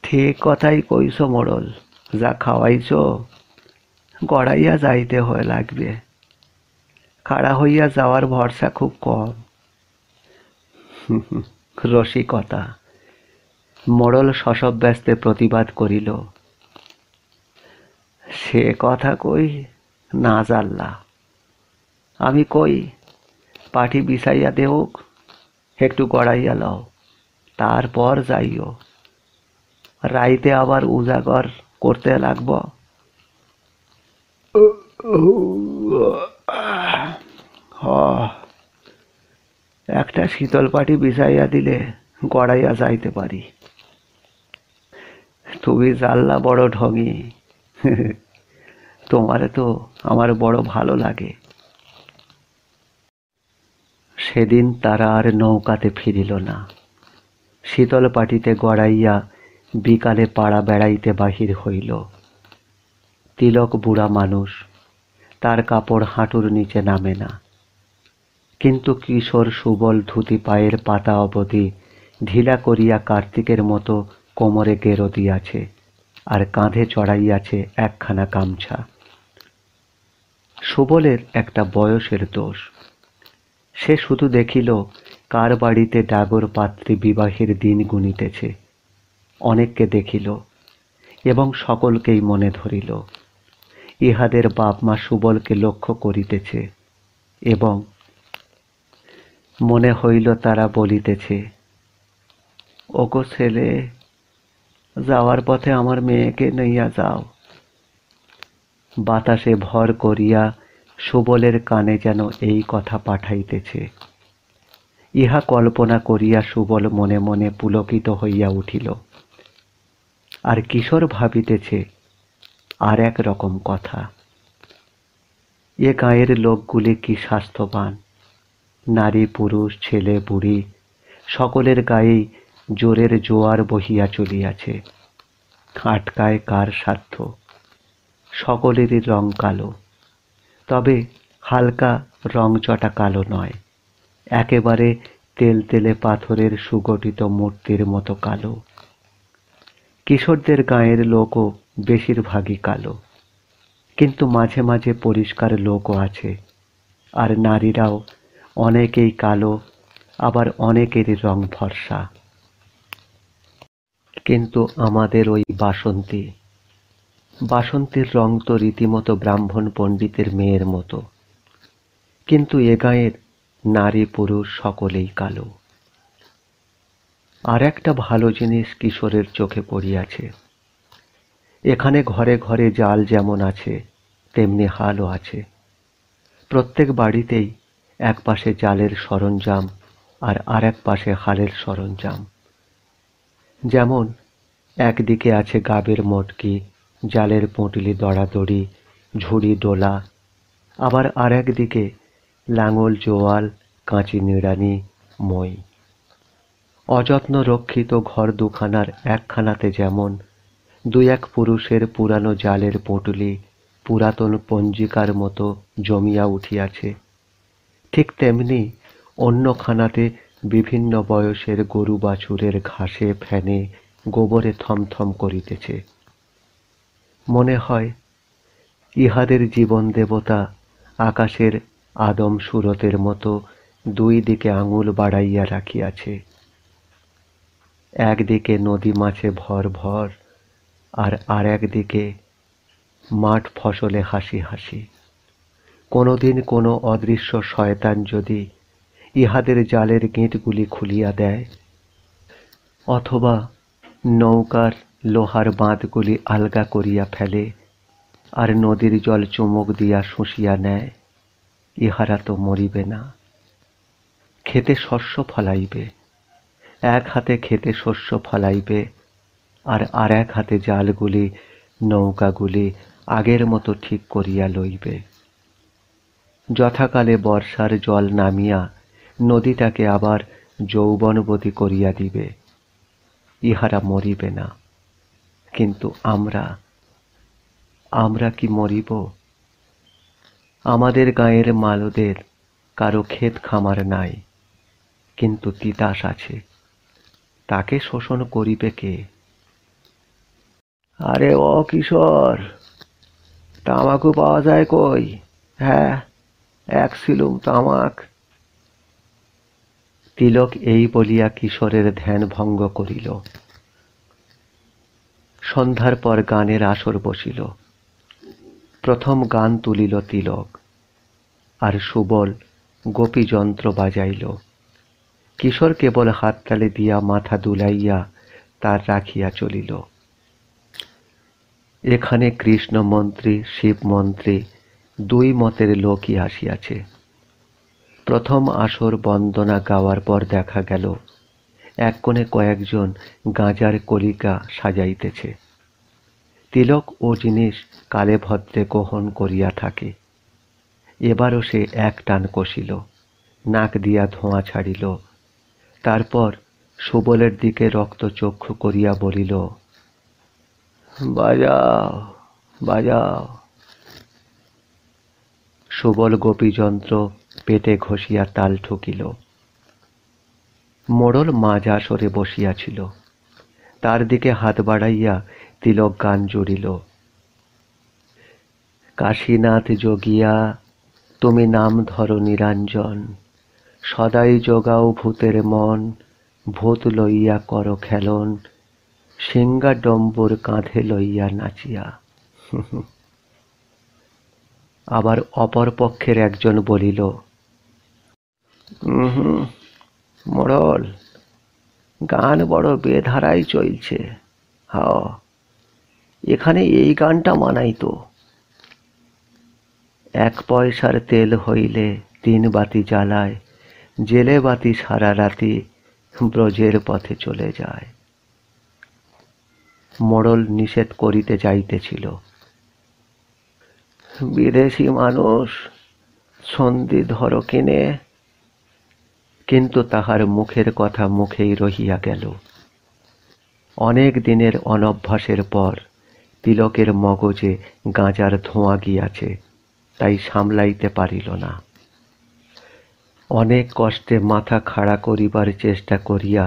ঠিক কথাই কইছ মোড়ল, যা খাওয়াইছ গড়াইয়া যাইতে হয় লাগবে। খাড়া হইয়া যাওয়ার ভরসা খুব কম। রসিকতা। মোড়ল শশব্যস্তে প্রতিবাদ করিল, সে কথা কই না জানলা। আমি কই, পাঠি বিছাইয়া দেওক, একটু গড়াইয়া লও, তারপর যাইও। রাইতে আবার উজাগর করতে লাগব। একটা শীতল পাটি বিছাইয়া দিলে গড়াইয়া যাইতে পারি। তুমি জানলা বড় ঢঙি। তোমারে তো আমার বড় ভালো লাগে। সেদিন তারা আর নৌকাতে ফিরিল না। শীতল পাটিতে গড়াইয়া বিকালে পাড়া বেড়াইতে বাহির হইল। তিলক বুড়া মানুষ, তার কাপড় হাঁটুর নিচে নামে না, কিন্তু কিশোর সুবল ধুতি পায়ের পাতা অবধি ঢিলা করিয়া কার্তিকের মতো কোমরে গেরো দিয়াছে, আর কাঁধে চড়াইয়াছে একখানা গামছা। সুবলের একটা বয়সের দোষ। সে শুধু দেখিল কার বাড়িতে ডাগর পাত্রী বিবাহের দিন গুনিতেছে। অনেককে দেখিল এবং সকলকেই মনে ধরিল। ইহাদের বাপ মা সুবলকে লক্ষ্য করিতেছে এবং মনে হইল তারা বলিতেছে, ওগো ছেলে, যাওয়ার পথে আমার মেয়েকে নিয়া যাও। বাতাসে ভর করিয়া সুবলের কানে যেন এই কথা পাঠাইতেছে। ইহা কল্পনা করিয়া সুবল মনে মনে পুলকিত হইয়া উঠিল। আর কিশোর ভাবিতেছে আর এক রকম কথা। এ গাঁয়ের লোকগুলি কি স্বাস্থ্যবান। নারী পুরুষ ছেলে বুড়ি সকলের গায়েই জোরের জোয়ার বহিয়া চলিয়াছে। আটকায় কার সাধ্য। সকলেরই রং কালো, তবে হালকা রংচটা কালো নয়, একেবারে তেলতেলে পাথরের সুগঠিত মূর্তির মতো কালো। কিশোরদের গাঁয়ের লোকও বেশিরভাগই কালো, কিন্তু মাঝে মাঝে পরিষ্কার লোকও আছে। আর নারীরাও অনেকেই কালো, আবার অনেকেরই রং ফর্সা। কিন্তু আমাদের ওই বাসন্তীর রং তো রীতিমতো ব্রাহ্মণ পণ্ডিতের মেয়ের মতো। কিন্তু এ গাঁয়ের নারী পুরুষ সকলেই কালো। আর একটা ভালো জিনিস কিশোরের চোখে পড়িয়াছে। এখানে ঘরে ঘরে জাল যেমন আছে, তেমনি হালও আছে। প্রত্যেক বাড়িতেই এক পাশে জালের সরঞ্জাম আর আরেক পাশে হালের সরঞ্জাম। যেমন একদিকে আছে গাবের মটকি, জালের পুঁটলি দড়াদড়ি, ঝুড়ি ডোলা, আবার আর একদিকে লাঙল জোয়াল, কাঁচি নিড়ানি, মই। অযত্ন রক্ষিত ঘর দুখানার একখানাতে যেমন দুই এক পুরুষের পুরানো জালের পুঁটলি পুরাতন পঞ্জিকার মতো জমিয়া উঠিয়াছে, ঠিক তেমনি অন্যখানাতে বিভিন্ন বয়সের গরু বাছুরের ঘাসে ফ্যানে গোবরে থমথম করিতেছে। মনে হয় ইহাদের জীবন দেবতা আকাশের আদম সুরতের মতো দুই দিকে আঙুল বাড়াইয়া রাখিয়াছে। একদিকে নদী মাছে ভর ভর, আর একদিকে মাঠ ফসলে হাসি হাসি। কোনোদিন কোনো অদৃশ্য শয়তান যদি ইহাদের জালের গেঁটগুলি খুলিয়া দেয়, অথবা নৌকার লোহার বাঁধগুলি আলগা করিয়া ফেলে, আর নদীর জল চুমুক দিয়া শুষিয়া নেয়, ইহারা তো মরিবে না, খেতে শস্য ফলাইবে। এক হাতে খেতে শস্য ফলাইবে, আর এক হাতে জালগুলি নৌকাগুলি আগের মতো ঠিক করিয়া লইবে। যথাকালে বর্ষার জল নামিয়া নদীটাকে আবার যৌবনবতী করিয়া দিবে। ইহারা মরিবে না। কিন্তু আমরা কি মরিব? আমাদের গাঁয়ের মালদের কারো ক্ষেত খামার নাই, কিন্তু তিতাস আছে। তাকে শোষণ করিবে কে? আরে ও কিশোর, তামাকু পাওয়া যায় কই? হ্যাঁ, এক সিলুম তামাক। তিলক এই বলিয়া কিশোরের ধ্যান ভঙ্গ করিল। সন্ধ্যার পর গানের আসর বসিল। প্রথম গান তুলিল তিলক, আর সুবল গোপীযন্ত্র বাজাইল। কিশোর কেবল হাততালি দিয়া মাথা দুলাইয়া তার রাখিয়া চলিল। এখানে কৃষ্ণ মন্ত্রী শিব মন্ত্রী দুই মতের লোকই আসিয়াছে। প্রথম আসর বন্দনা গাওয়ার পর দেখা গেল এক কোণে কয়েকজন গাঁজার কলিকা সাজাইতেছে। তিলক ও জিনিস কালে ভদ্রে গ্রহণ করিয়া থাকে। এবারও সে এক টান কষিল, নাক দিয়া ধোঁয়া ছাড়িল। তারপর সুবলের দিকে রক্তচক্ষু করিয়া বলিল, বাজাও বাজাও। সুবল গোপীযন্ত্র পেটে ঘষিয়া তাল ঠুকিল। মোড়ল মাঝ আসরে বসিয়াছিল। তার দিকে হাত বাড়াইয়া তিলক গান জুড়িল। কাশীনাথ যোগিয়া তুমি নাম ধরো নিরঞ্জন, সদাই যোগাও ভূতের মন, ভূত লইয়া করো খেলন, সিংহা ডম্বুর কাঁধে লইয়া নাচিয়া। আবার অপর পক্ষের একজন বলিল, মোড়ল, গান বড় বেধারাই চলছে। হাও, এখানে এই গানটা মানাই তো। এক পয়সার তেল হইলে 3 বাতি জ্বালায়, জেলে বাতি সারা রাতি ব্রজের পথে চলে যায়। মোড়ল নিষেধ করিতে যাইতেছিল। বিদেশি মানুষ, সন্ধি ধরো কিনে। কিন্তু তাহার মুখের কথা মুখেই রহিয়া গেল। অনেক দিনের অনভ্যাসের পর তিলকের মগজে গাঁজার ধোঁয়া গিয়াছে, তাই সামলাইতে পারিল না। অনেক কষ্টে মাথা খাড়া করিবার চেষ্টা করিয়া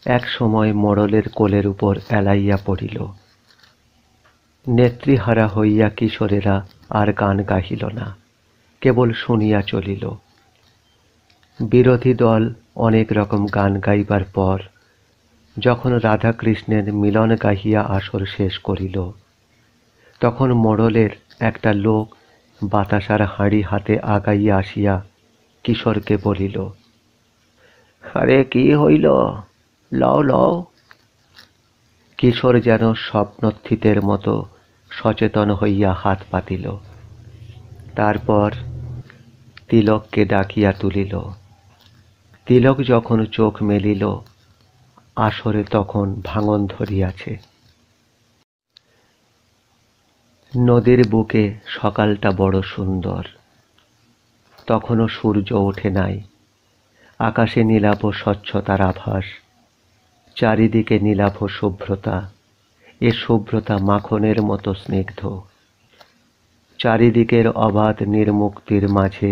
এক সময় মোড়লের কোলের উপর এলাইয়া পড়িল। নেত্রীহারা হইয়া কিশোরেরা আর গান গাহিল না, কেবল শুনিয়া চলিল। বিরোধী দল অনেক রকম গান গাইবার পর যখন রাধাকৃষ্ণের মিলন গাহিয়া আসর শেষ করিল, তখন মোড়লের একটা লোক বাতাসার হাঁড়ি হাতে আগাইয়া আসিয়া কিশোরকে বলিল, আরে কি হইল, লও লও। কিশোর যেন স্বপ্নস্থিতের মতো সচেতন হইয়া হাত পাতিল। তারপর তিলককে ডাকিয়া তুলিল। তিলক যখন চোখ মেলিল, আসরে তখন ভাঙন ধরিয়াছে। নদীর বুকে সকালটা বড় সুন্দর। তখনও সূর্য ওঠে নাই। আকাশে নীলাভ স্বচ্ছতার আভাস, চারিদিকে নীলাভ শুভ্রতা। এ শুভ্রতা মাখনের মতো স্নিগ্ধ। চারিদিকের অবাধ নির্মুক্তির মাঝে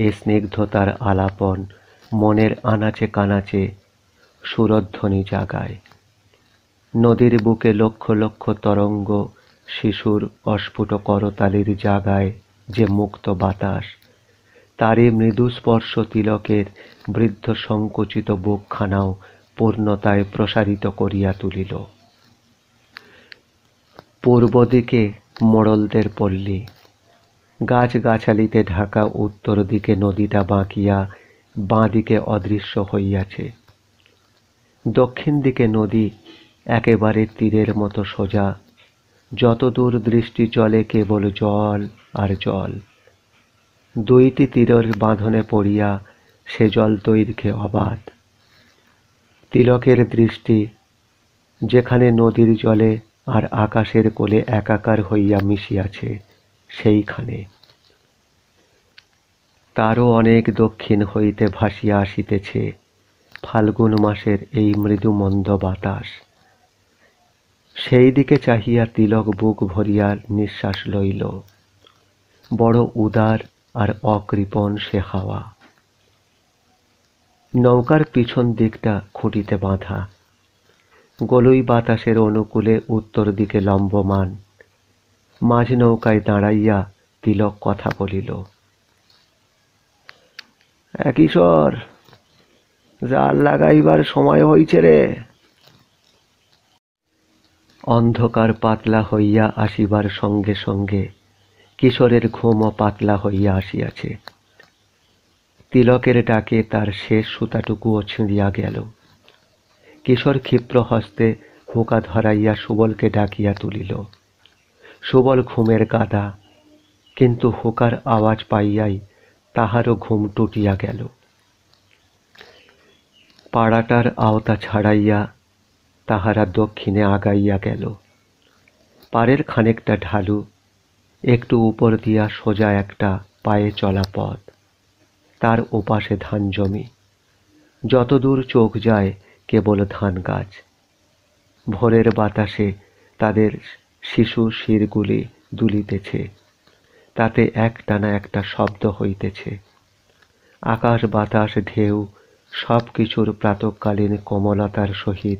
এ স্নিগ্ধতার আলাপন মনের আনাচে কানাচে সুরধ্বনি জাগায়। নদীর বুকে লক্ষ লক্ষ তরঙ্গ শিশুর অস্ফুট করতালির জাগায় যে মুক্ত বাতাস, তারই মৃদু স্পর্শ তিলকের বৃদ্ধ সংকুচিত বুকখানাও পূর্ণতায় প্রসারিত করিয়া তুলিল। পূর্ব দিকে মোড়লদের পল্লী, গাছগাছালিতে ঢাকা উত্তর দিকে নদীটা বাঁকিয়া বাঁ দিকে অদৃশ্য হইয়াছে। দক্ষিণ দিকে নদী একেবারে তীরের মতো সোজা, যতদূর দৃষ্টি চলে কেবল জল আর জল। দুইটি তীরের বাঁধনে পড়িয়া সে জল দৈর্ঘ্যে অবাধ। তিলকের দৃষ্টি যেখানে নদীর জলে আর আকাশের কোলে একাকার হইয়া মিশিয়াছে সেইখানে। তারও অনেক দক্ষিণ হইতে ভাসিয়া আসিতেছে ফাল্গুন মাসের এই মৃদু মন্দ বাতাস। সেই দিকে চাহিয়া তিলক বুক ভরিয়া নিঃশ্বাস লইল। বড় উদার আর অকৃপণ সে হাওয়া। নৌকার পিছন দিকটা খুঁটিতে বাঁধা, গলুই বাতাসের অনুকূলে উত্তর দিকে লম্বমান। মাঝ নৌকায় দাঁড়াইয়া তিলক কথা বলিল। কিশোর, জাল লাগাইবার সময় হইছে রে। অন্ধকার পাতলা হইয়া আসিবার সঙ্গে সঙ্গে কিশোরের ঘুমও পাতলা হইয়া আসিয়াছে। তিলকের ডাকে তার শেষ সুতাটুকুও ছিঁড়িয়া গেল। কিশোর ক্ষিপ্র হস্তে হুঁকা ধরাইয়া সুবলকে ডাকিয়া তুলিল। সুবল ঘুমের গাদা, কিন্তু হুঁকার আওয়াজ পাইয়াই তাহারও ঘুম টুটিয়া গেল। পাড়াটার আওতা ছাড়াইয়া তাহারা দক্ষিণে আগাইয়া গেল। পাড়ের খানিকটা ঢালু, একটু উপর দিয়া সোজা একটা পায়ে চলা পথ, তার ওপাশে ধান জমি। যতদূর চোখ যায় কেবল ধান গাছ। ভোরের বাতাসে তাদের শিশু শিরগুলি দুলিতেছে, তাতে একটানা একটা শব্দ হইতেছে। আকাশ বাতাস ঢেউ সব কিছুর প্রাতঃকালীন কোমলতার সহিত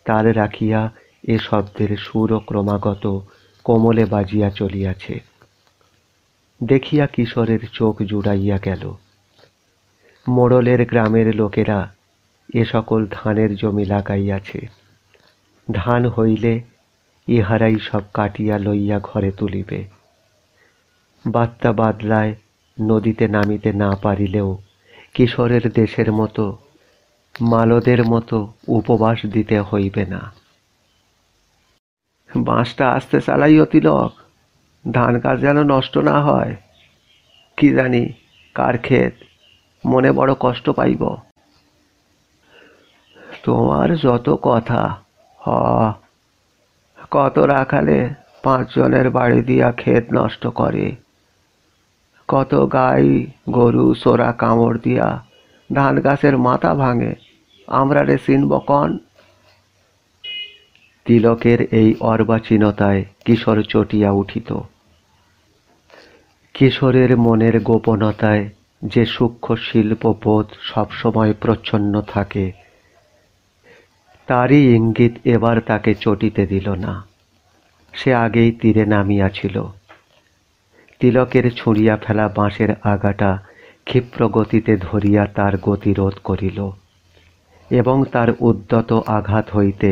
তাল রাখিয়া এ শব্দের সুরও ক্রমাগত কোমলে বাজিয়া চলিয়াছে। দেখিয়া কিশোরের চোখ জুড়াইয়া গেল। মোড়লের গ্রামের লোকেরা এ সকল ধানের জমি লাগাইয়াছে। ধান হইলে ইহারাই সব কাটিয়া লইয়া ঘরে তুলিবে। বাত্তা বাদলায় নদীতে নামিতে না পারিলেও কিশোরের দেশের মতো মালদের মতো উপবাস দিতে হইবে না। বাঁশটা আস্তে চালাইও তিলক, ধান গাছ যেন নষ্ট না হয়। কি জানি কার ক্ষেত, মনে বড় কষ্ট পাইব। তোমার যত কথা। কত রাখালে 5 জনের বাড়ি দিয়া ক্ষেত নষ্ট করে, কত গাই গরু চোরা কামড় দিয়া ধান গাছের মাথা ভাঙে, আমরা রে চিনব কন? তিলকের এই অর্বাচীনতায় কিশোর চটিয়া উঠিত। কিশোরের মনের গোপনতায় যে সূক্ষ্ম শিল্পবোধ সবসময় প্রচ্ছন্ন থাকে, তারই ইঙ্গিত এবার তাকে চটিতে দিল না। সে আগেই তীরে নামিয়াছিল। তিলকের ছুঁড়িয়া ফেলা বাঁশের আগাটা ক্ষিপ্র গতিতে ধরিয়া তার গতিরোধ করিল এবং তার উদ্যত আঘাত হইতে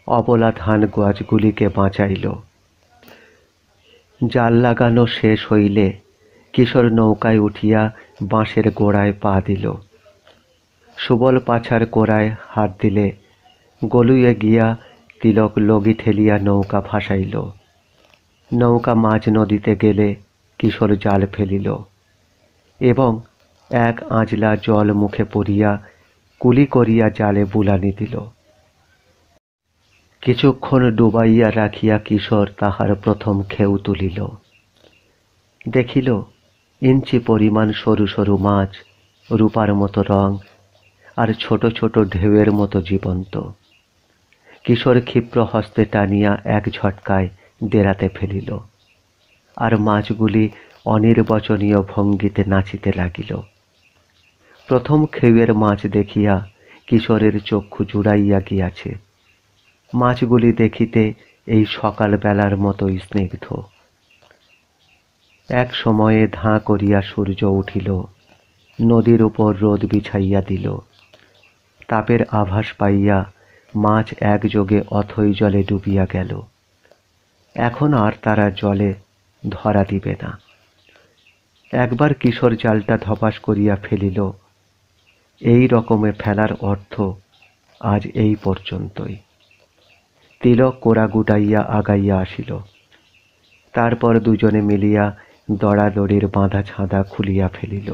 অবলা ধান গাছগুলিকে বাঁচাইল। জাল লাগানো শেষ হইলে কিশোর নৌকায় উঠিয়া বাঁশের গোড়ায় পা দিল। সুবল পাছার গোড়ায় হাত দিলে গলুয়ে গিয়া তিলক লগি ঠেলিয়া নৌকা ভাসাইল। নৌকা মাঝ নদীতে গেলে কিশোর জাল ফেলিল এবং এক আঁজলা জল মুখে পড়িয়া কুলি করিয়া জালে বুলানি দিল। কিছুক্ষণ ডুবাইয়া রাখিয়া কিশোর তাহার প্রথম খেউ তুলিল। দেখিল ইঞ্চি পরিমাণ সরু সরু মাছ, রূপার মতো রং আর ছোট ছোট ঢেউয়ের মতো জীবন্ত। কিশোর ক্ষিপ্র হস্তে টানিয়া এক ঝটকায় দেরাতে ফেলিল, আর মাছগুলি অনির্বচনীয় ভঙ্গিতে নাচিতে লাগিল। প্রথম খেউয়ের মাছ দেখিয়া কিশোরের চক্ষু জুড়াইয়া গিয়াছে। মাছগুলি দেখিতে এই সকাল বেলার মতোই স্নিগ্ধ। এক সময়ে ধাঁ করিয়া সূর্য উঠিল, নদীর উপর রোদ বিছাইয়া দিল। তাপের আভাস পাইয়া মাছ একযোগে অথই জলে ডুবিয়া গেল। এখন আর তারা জলে ধরা দিবে না। একবার কিশোর জালটা ধপাস করিয়া ফেলিল। এই রকমে ফেলার অর্থ আজ এই পর্যন্তই। তিলক কোড়া গুটাইয়া আগাইয়া আসিল। তারপর দুজনে মিলিয়া দড়াদড়ির বাঁধা ছাঁদা খুলিয়া ফেলিল।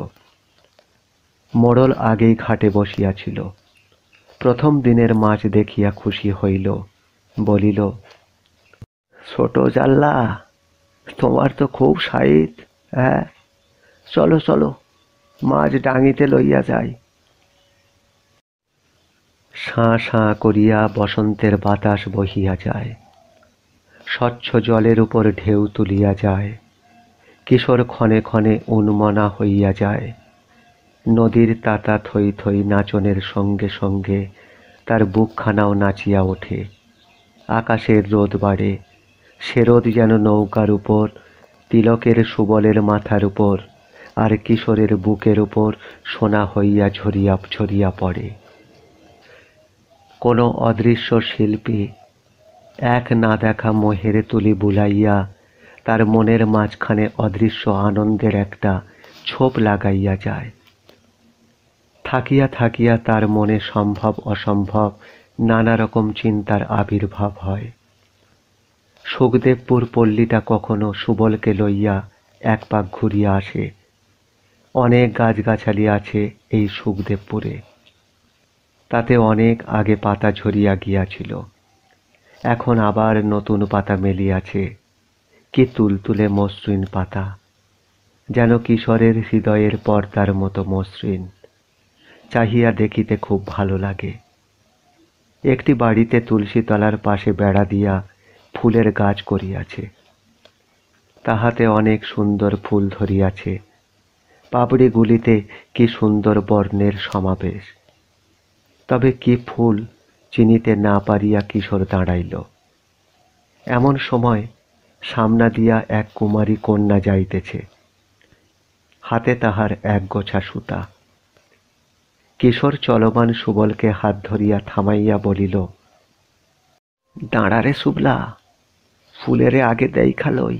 মোড়ল আগেই ঘাটে বসিয়াছিল। প্রথম দিনের মাছ দেখিয়া খুশি হইল, বলিল, ছোট জাল্লা, তোমার তো খুব সাইত। হ্যাঁ, চলো চলো, মাছ ডাঙিতে লইয়া যাই। শাঁ শাঁ করিয়া বসন্তের বাতাস বহিয়া যায়, স্বচ্ছ জলের উপর ঢেউ তুলিয়া যায়। কিশোর ক্ষণে ক্ষণে উন্মনা হইয়া যায়। নদীর তাতা থই থই নাচনের সঙ্গে সঙ্গে তার বুকখানাও নাচিয়া ওঠে। আকাশের রোদ বাড়ে, সে রোদ যেন নৌকার উপর, তিলকের সুবলের মাথার উপর আর কিশোরের বুকের উপর সোনা হইয়া ঝরিয়া ঝরিয়া পড়ে। কোনো অদৃশ্য শিল্পী এক না দেখা মোহের তুলি বুলাইয়া তার মনের মাঝখানে অদৃশ্য আনন্দের একটা ছোপ লাগাইয়া যায়। থাকিয়া থাকিয়া তার মনে সম্ভব অসম্ভব নানা রকম চিন্তার আবির্ভাব হয়। সুখদেবপুর পল্লীটা কখনো সুবলকে লইয়া এক পাক ঘুরিয়া আসে। অনেক গাছগাছালি আছে এই সুখদেবপুরে। তাতে অনেক আগে পাতা ঝরিয়া গিয়াছিল, এখন আবার নতুন পাতা মেলিয়াছে। কি তুলতুলে মসৃণ পাতা, যেন কিশোরের হৃদয়ের পর্দার মতো মসৃণ। চাহিয়া দেখিতে খুব ভালো লাগে। একটি বাড়িতে তুলসী তলার পাশে বেড়া দিয়া ফুলের গাছ করিয়াছে। তাহাতে অনেক সুন্দর ফুল ধরিয়াছে। পাপড়িগুলিতে কি সুন্দর বর্ণের সমাবেশ। তবে কি ফুল চিনিতে না পারিয়া কিশোর দাঁড়াইল। এমন সময় সামনা দিয়া এক কুমারী কন্যা যাইতেছে, হাতে তাহার এক গোছা সুতা। কিশোর চলমান সুবলকে হাত ধরিয়া থামাইয়া বলিল, দাঁড়ারে সুবলা, ফুলেরে আগে দেখা লই,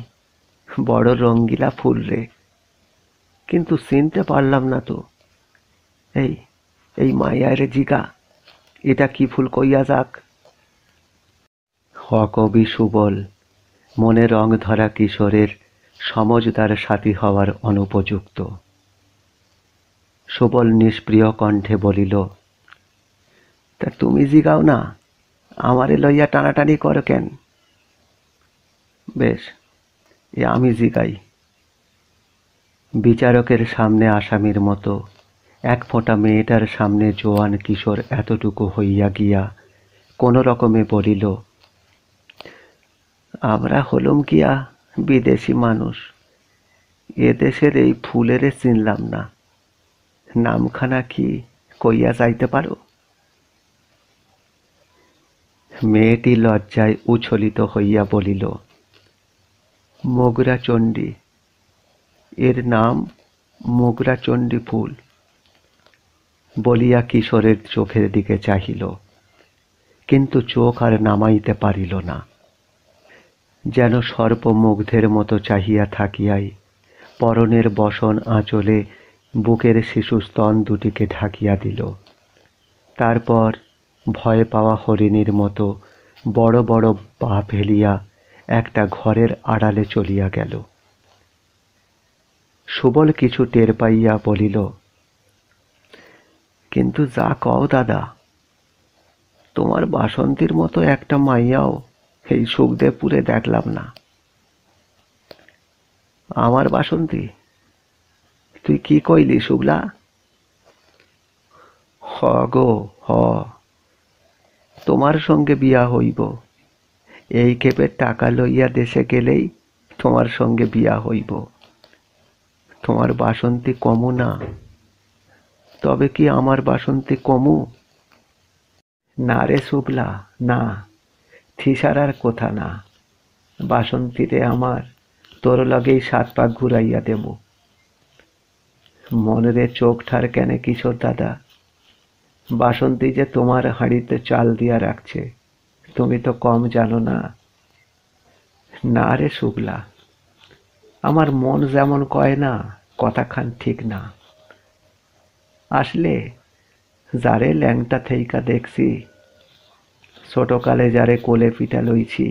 বড় রঙ্গিলা ফুল রে, কিন্তু চিনতে পারলাম না তো। এই এই মাইয়ারে জিগা, এটা কি ফুল কইয়া যাক। অকবি সুবল মনে রং ধরা কিশোরের সমজদার সাথী হওয়ার অনুপযুক্ত। সুবল নিষ্প্রিয় কণ্ঠে বলিল, তা তুমি জিগাও না, আমারে লইয়া টানাটানি করো কেন? বেশ, এ আমি জিগাই। বিচারকের সামনে আসামির মতো এক ফোঁটা মেয়েটার সামনে জোয়ান কিশোর এতটুকু হইয়া গিয়া কোনো রকমে বলিল, আমরা হলুম গিয়া বিদেশি মানুষ, এদেশের এই ফুলেরে চিনলাম না, নামখানা কি কইয়া যাইতে পারো? মেয়েটি লজ্জায় উচ্ছলিত হইয়া বলিল, মোগরাচণ্ডী, এর নাম মোগরাচণ্ডী ফুল। বলিয়া কিশোরের চোখের দিকে চাহিল, কিন্তু চোখ আর নামাইতে পারিল না। যেন সর্পমুগ্ধের মতো চাহিয়া থাকিয়াই পরনের বসন আঁচলে বুকের শিশুস্তন দুটিকে ঢাকিয়া দিল। তারপর ভয় পাওয়া হরিণীর মতো বড় বড় পা ফেলিয়া একটা ঘরের আড়ালে চলিয়া গেল। সুবল কিছু টের পাইয়া বলিল, কিন্তু যা কও দাদা, তোমার বাসন্তীর মতো একটা মাইয়াও এই সুখদেবপুরে দেখলাম না। আমার বাসন্তী? তুই কি কইলি শুগলা? হ গো হ, তোমার সঙ্গে বিয়া হইব। এই ক্ষেপের টাকা লইয়া দেশে গেলেই তোমার সঙ্গে বিয়া হইব। তোমার বাসন্তী কমু না, তবে কি আমার বাসন্তী কমু? না রে শুক্লা, না, থিসারার কথা না। বাসন্তীরে আমার তোর লগেই 7 পাক ঘুরাইয়া দেব। মনরে চোখ ঠার কেনে কিশোর দাদা? বাসন্তী যে তোমার হাঁড়িতে চাল দিয়া রাখছে, তুমি তো কম জানো না। না রে শুক্লা, আমার মন যেমন কয় না, কথাখান ঠিক না। আসলে যারে ল্যাংটা থেইকা দেখছি, ছোটকালে যারে কোলে পিঠা লইছি,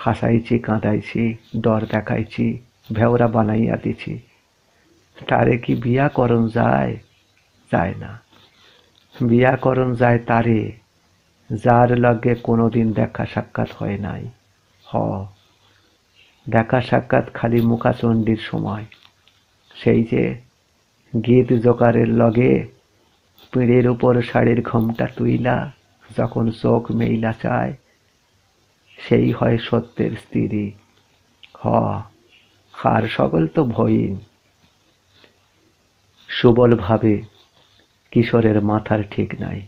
হাসাইছি, কাঁদাইছি, ডর দেখাইছি, ভেওরা বানাইয়া দিছি, তারে কি বিয়া করন যায়? যায় না। বিয়া করন যায় তারে যার লগে কোনোদিন দেখা সাক্ষাৎ হয় নাই। হ, দেখা সাক্ষাৎ খালি মুখাচণ্ডীর সময়, সেই যে গীত জোকারের লগে পিঁড়ের উপর শাড়ির ঘোমটা তুইলা যখন চোখ মেইলা চায়, সেই হয় সত্যের স্ত্রী। হ, আর সকল তো ভয়ীন। সুবল ভাবে কিশোরের মাথার ঠিক নাই।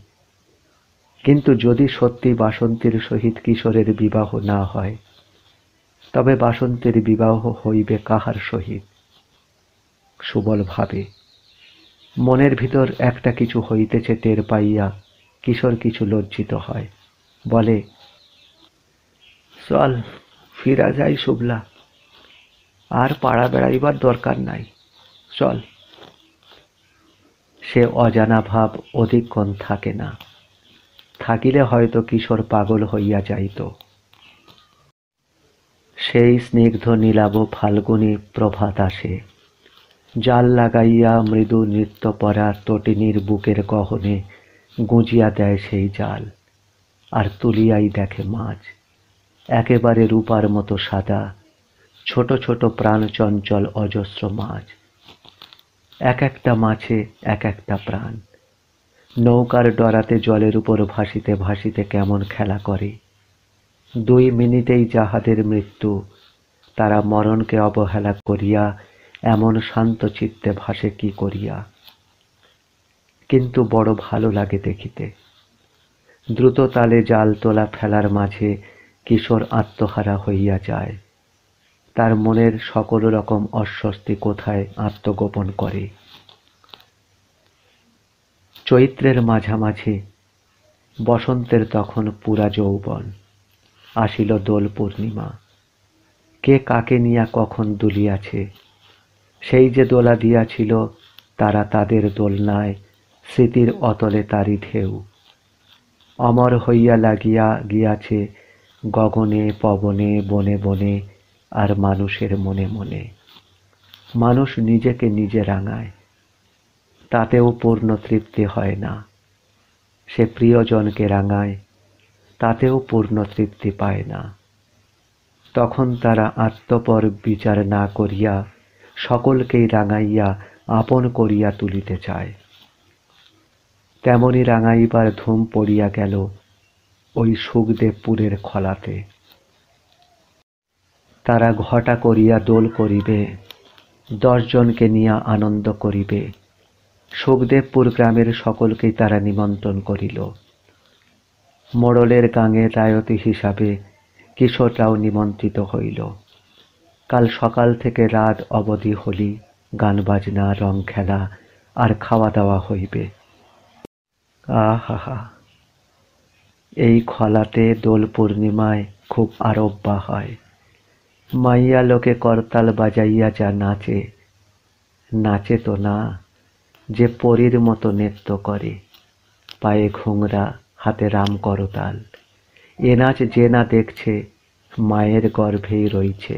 কিন্তু যদি সত্যি বাসন্তীর সহিত কিশোরের বিবাহ না হয়, তবে বাসন্তীর বিবাহ হইবে কাহার সহিত? সুবল ভাবে। মনের ভিতর একটা কিছু হইতেছে টের পাইয়া কিশোর কিছু লজ্জিত হয়। বলে, চল ফিরা যাই শুভলা, আর পাড়া বেড়াইবার দরকার নাই, চল। সে অজানা ভাব অধিকক্ষণ থাকে না, থাকিলে হয়তো কিশোর পাগল হইয়া যাইত। সেই স্নিগ্ধ নীলাভ ফাল্গুনী প্রভাত আসে, জাল লাগাইয়া মৃদু নৃত্য পরা তটিনীর বুকের গহনে গুঁজিয়া দেয় সেই জাল, আর তুলিয়াই দেখে মাছ, একেবারে রূপার মতো সাদা, ছোট ছোট প্রাণ চঞ্চল অজস্র মাছ। এক একটা মাছে এক একটা প্রাণ। নৌকার ডরাতে জলের উপর ভাসিতে ভাসিতে কেমন খেলা করে। 2 মিনিটেই যাহাদের মৃত্যু, তারা মরণকে অবহেলা করিয়া এমন শান্ত চিত্তে ভাসে কি করিয়া। কিন্তু বড় ভালো লাগে দেখিতে। দ্রুত তালে জাল তোলা ফেলার মাঝে কিশোর আত্মহারা হইয়া যায়। তার মনের সকল রকম অস্বস্তি কোথায় আত্মগোপন করে। চৈত্রের মাঝামাঝি, বসন্তের তখন পুরা যৌবন। আসিল দোল পূর্ণিমা। কে কাকে নিয়া কখন দুলিয়াছে, সেই যে দোলা দিয়াছিল তারা তাদের দোলনায়, স্মৃতির অতলে তারি ঢেউ। অমর হইয়া লাগিয়া গিয়াছে গগনে পবনে বনে বনে আর মানুষের মনে মনে। মানুষ নিজেকে নিজে রাঙায়, তাতেও পূর্ণ তৃপ্তি হয় না। সে প্রিয়জনকে রাঙায়, তাতেও পূর্ণ তৃপ্তি পায় না। তখন তারা আত্মপর বিচার না করিয়া সকলকেই রাঙাইয়া আপন করিয়া তুলিতে চায়। তেমনি রাঙাইবার ধুম পড়িয়া গেল ওই সুখদেবপুরের খলাতে। তারা ঘটা করিয়া দোল করিবে, 10 জনকে নিয়া আনন্দ করিবে। সুখদেবপুর গ্রামের সকলকেই তারা নিমন্ত্রণ করিল। মোড়লের গাঙে রায়তী হিসাবে কিশোররাও নিমন্ত্রিত হইল। কাল সকাল থেকে রাত অবধি হোলি, গান বাজনা, রং খেলা আর খাওয়া দাওয়া হইবে। আহা, এই খলাতে দোল পূর্ণিমায় খুব আরব্বা হয়। মাইয়া লোকে করতাল বাজাইয়া যা নাচে, নাচে তো না, যে পরীর মতো নৃত্য করে, পায়ে ঘুংরা, হাতে রাম করতাল। এ নাচ যে না দেখছে, মায়ের গর্ভেই রইছে।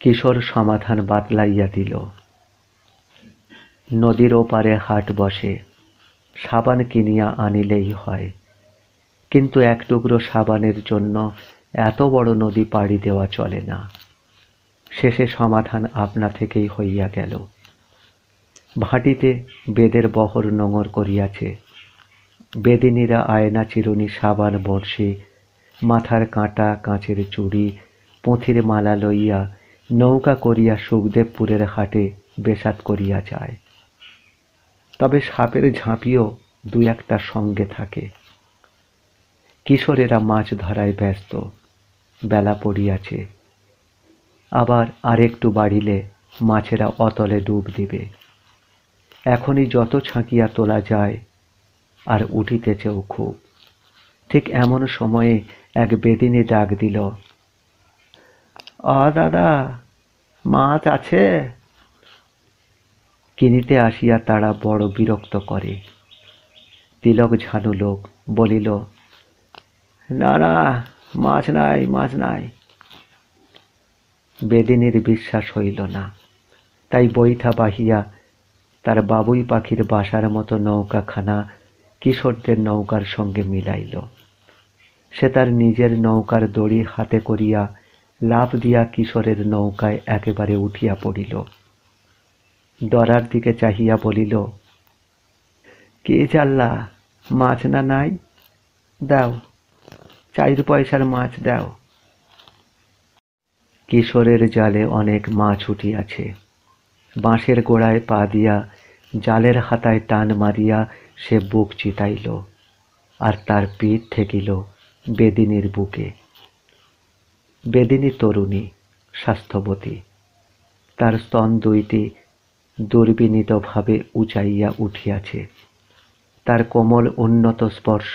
কিশোর সমাধান বাতলাইয়া দিল। নদীর ওপারে হাট বসে, সাবান কিনিয়া আনিলেই হয়। কিন্তু 1 টুকরো সাবানের জন্য এত বড় নদী পাড়ি দেওয়া চলে না। শেষে সমাধান আপনা থেকেই হইয়া গেল। ভাটিতে বেদের বহর নোঙর করিয়াছে। বেদিনীরা আয়না চিরুনি, সাবান, বড়শি, মাথার কাঁটা, কাঁচের চুড়ি, পুঁথির মালা লইয়া নৌকা করিয়া সুখদেবপুরের হাটে বেসাত করিয়া যায়। তবে সাপের ঝাঁপিও দু একটা সঙ্গে থাকে। কিশোরেরা মাছ ধরায় ব্যস্ত, বেলা পড়িয়াছে। আবার আরেকটু বাড়িলে মাছেরা অতলে ডুব দিবে। এখনই যত ছাঁকিয়া তোলা যায়, আর উঠিতেছেও খুব। ঠিক এমন সময়ে এক বেদিনী ডাক দিল, দাদা, মাছ আছে? কিনিতে আসিয়া তারা বড় বিরক্ত করে। তিলক ঝানু লোক বলিল, না না, মাছ নাই, মাছ নাই। বেদিনীর বিশ্বাস হইল না, তাই বৈঠা বাহিয়া তার বাবুই পাখির বাসার মতো নৌকাখানা কিশোরদের নৌকার সঙ্গে মিলাইল। সে তার নিজের নৌকার দড়ি হাতে করিয়া লাফ দিয়া কিশোরের নৌকায় একেবারে উঠিয়া পড়িল। দরার দিকে চাহিয়া বলিল, কে জাল্লা, মাছ না নাই? দাও, 4 পয়সার মাছ দাও। কিশোরের জালে অনেক মাছ উঠিয়াছে। বাঁশের গোড়ায় পা দিয়া জালের হাতায় টান মারিয়া সে বুক চিতাইল, আর তার পিঠ ঠেকিল বেদিনীর বুকে। বেদিনী তরুণী, স্বাস্থ্যবতী। তার স্তন দুইটি দুর্বিনীতভাবে উঁচাইয়া উঠিয়াছে। তার কোমল উন্নত স্পর্শ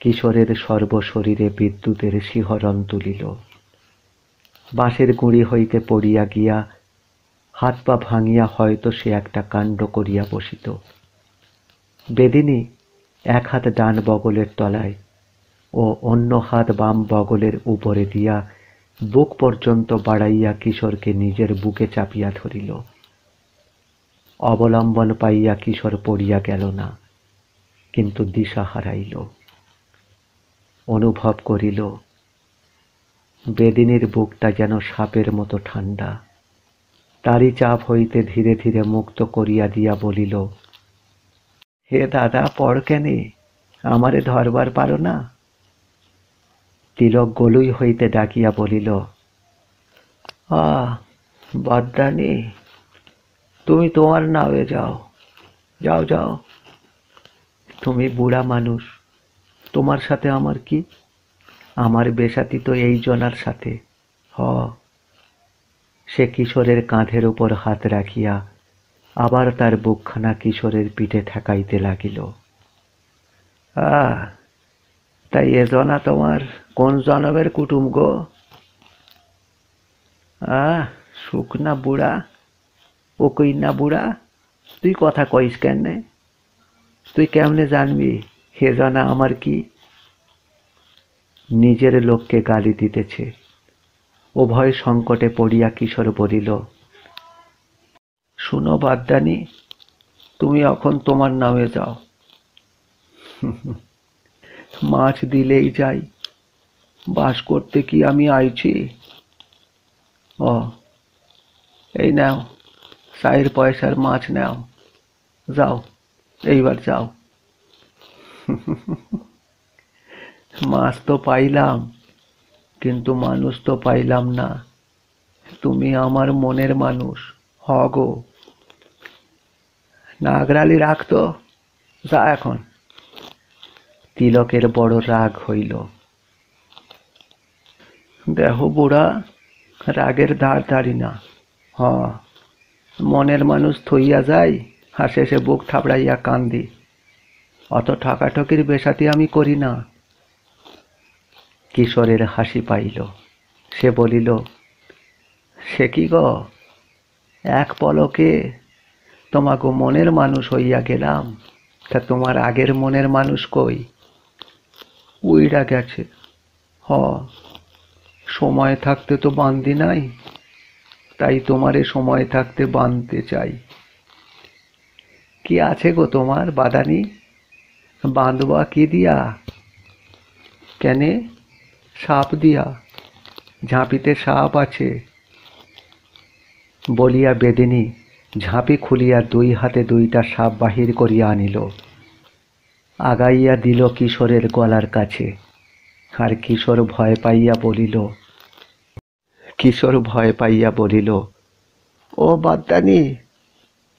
কিশোরের সর্বশরীরে বিদ্যুতের শিহরণ তুলিল। বাঁশের গুঁড়ি হইতে পড়িয়া গিয়া হাত পা ভাঙিয়া হয়তো সে একটা কাণ্ড করিয়া বসিত। বেদিনী এক হাত ডান বগলের তলায় ও অন্য হাত বাম বগলের উপরে দিয়া বুক পর্যন্ত বাড়াইয়া কিশোরকে নিজের বুকে চাপিয়া ধরিল। অবলম্বন পাইয়া কিশোর পড়িয়া গেল না, কিন্তু দিশা হারাইল। অনুভব করিল বেদিনীর বুকটা যেন সাপের মতো ঠান্ডা। তারই চাপ হইতে ধীরে ধীরে মুক্ত করিয়া দিয়া বলিল, হে দাদা, পড় কেনে, আমারে ধরবার পারো না? তিলক গলুই হইতে ডাকিয়া বলিল, বদ্দানি, তুমি তোমার নাওয়ে যাও, যাও যাও। তুমি বুড়া মানুষ, তোমার সাথে আমার কি? আমার বেশাতি তো এই জনার সাথে। সে কিশোরের কাঁধের উপর হাত রাখিয়া আবার তার বুকখানা কিশোরের পিঠে ঠেকাইতে লাগিল। তাই এ জনা তোমার কোন জনমের কুটুম গো? শুকনা বুড়া, ও কই না বুড়া, তুই কথা কইস কেনে? তুই কেমনে জানবি হে জনা আমার কি? নিজের লোককে গালি দিতেছে। উভয় সংকটে পড়িয়া কিশোর বলিল, শুনো বাদ্দানি, তুমি এখন তোমার নামে যাও। মাছ দিলেই যাই, বাস করতে কি আমি আইছি? এই নাও, 4 পয়সার মাছ নাও, যাও, এইবার যাও। মাছ তো পাইলাম, কিন্তু মানুষ তো পাইলাম না। তুমি আমার মনের মানুষ, গো। নাগরালি রাখতো, যা এখন। তিলকের বড় রাগ হইল। দেহ বুড়া, রাগের ধার ধারি না। মনের মানুষ থইয়া যাই, আর শেষে বুক থাবড়াইয়া কান্দি। অত ঠকাঠকির বেশাতি আমি করি না। কিশোরের হাসি পাইল। সে বলিল, সে কি গো, এক পলকে তোমাকে মনের মানুষ হইয়া গেলাম। তা তোমার আগের মনের মানুষ কই? উইড়া গেছে। সময় থাকতে তো বান্ধি নাই, তাই তোমারে সময় থাকতে বাঁধতে চাই। কি আছে গো তোমার বাদানি? বাঁধবা কি দিয়া? কেনে? সাপ দিয়া, ঝাঁপিতে সাপ আছে। বলিয়া বেদিনী ঝাঁপি খুলিয়া 2 হাতে 2টা সাপ বাহির করিয়া আনিল। আগাইয়া দিল কিশোরের গলার কাছে। আর কিশোর ভয় পাইয়া বলিল, ও বাদ্দানি,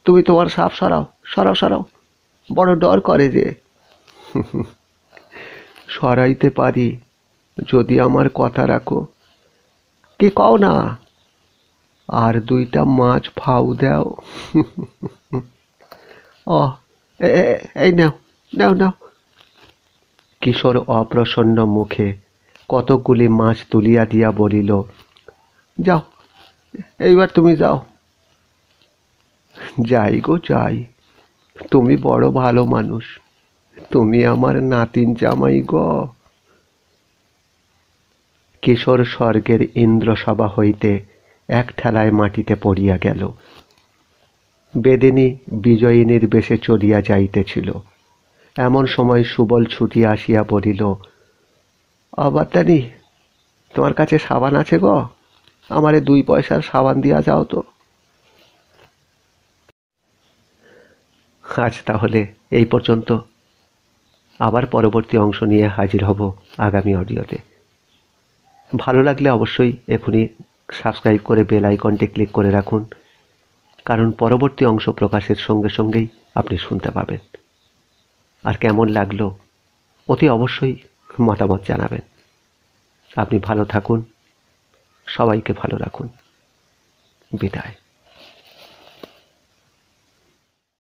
তুমি তোমার সাপ সরাও, সরাও, সরাও। বড় ডর করে যে। সরাইতে পারি যদি আমার কথা রাখো। কি কও না? আর দুইটা মাছ ফাউ দাও। ও, এই নাও, নাও নাও। কিশোর অপ্রসন্ন মুখে কতকগুলি মাছ তুলিয়া দিয়া বলিল, যাও, এইবার তুমি যাও। যাই গো যাই, তুমি বড় ভালো মানুষ, তুমি আমার নাতিন জামাই গো। কিশোর স্বর্গের ইন্দ্রসভা হইতে এক ঠেলায় মাটিতে পড়িয়া গেল। বেদিনী বিজয়িনীর বেশে চলিয়া যাইতেছিল। এমন সময় সুবল ছুটিয়া আসিয়া বলিল, অবাতানি, তোমার কাছে সাবান আছে গো? আমারে 2 পয়সার সাবান দিয়া যাও তো। আজ তাহলে এই পর্যন্ত। আবার পরবর্তী অংশ নিয়ে হাজির হব আগামী অডিওতে। ভালো লাগলে অবশ্যই এখনই সাবস্ক্রাইব করে বেল আইকনটি ক্লিক করে রাখুন, কারণ পরবর্তী অংশ প্রকাশের সঙ্গে সঙ্গেই আপনি শুনতে পাবেন। আর কেমন লাগলো অতি অবশ্যই মতামত জানাবেন। আপনি ভালো থাকুন, সবাইকে ভালো রাখুন। বিদায়।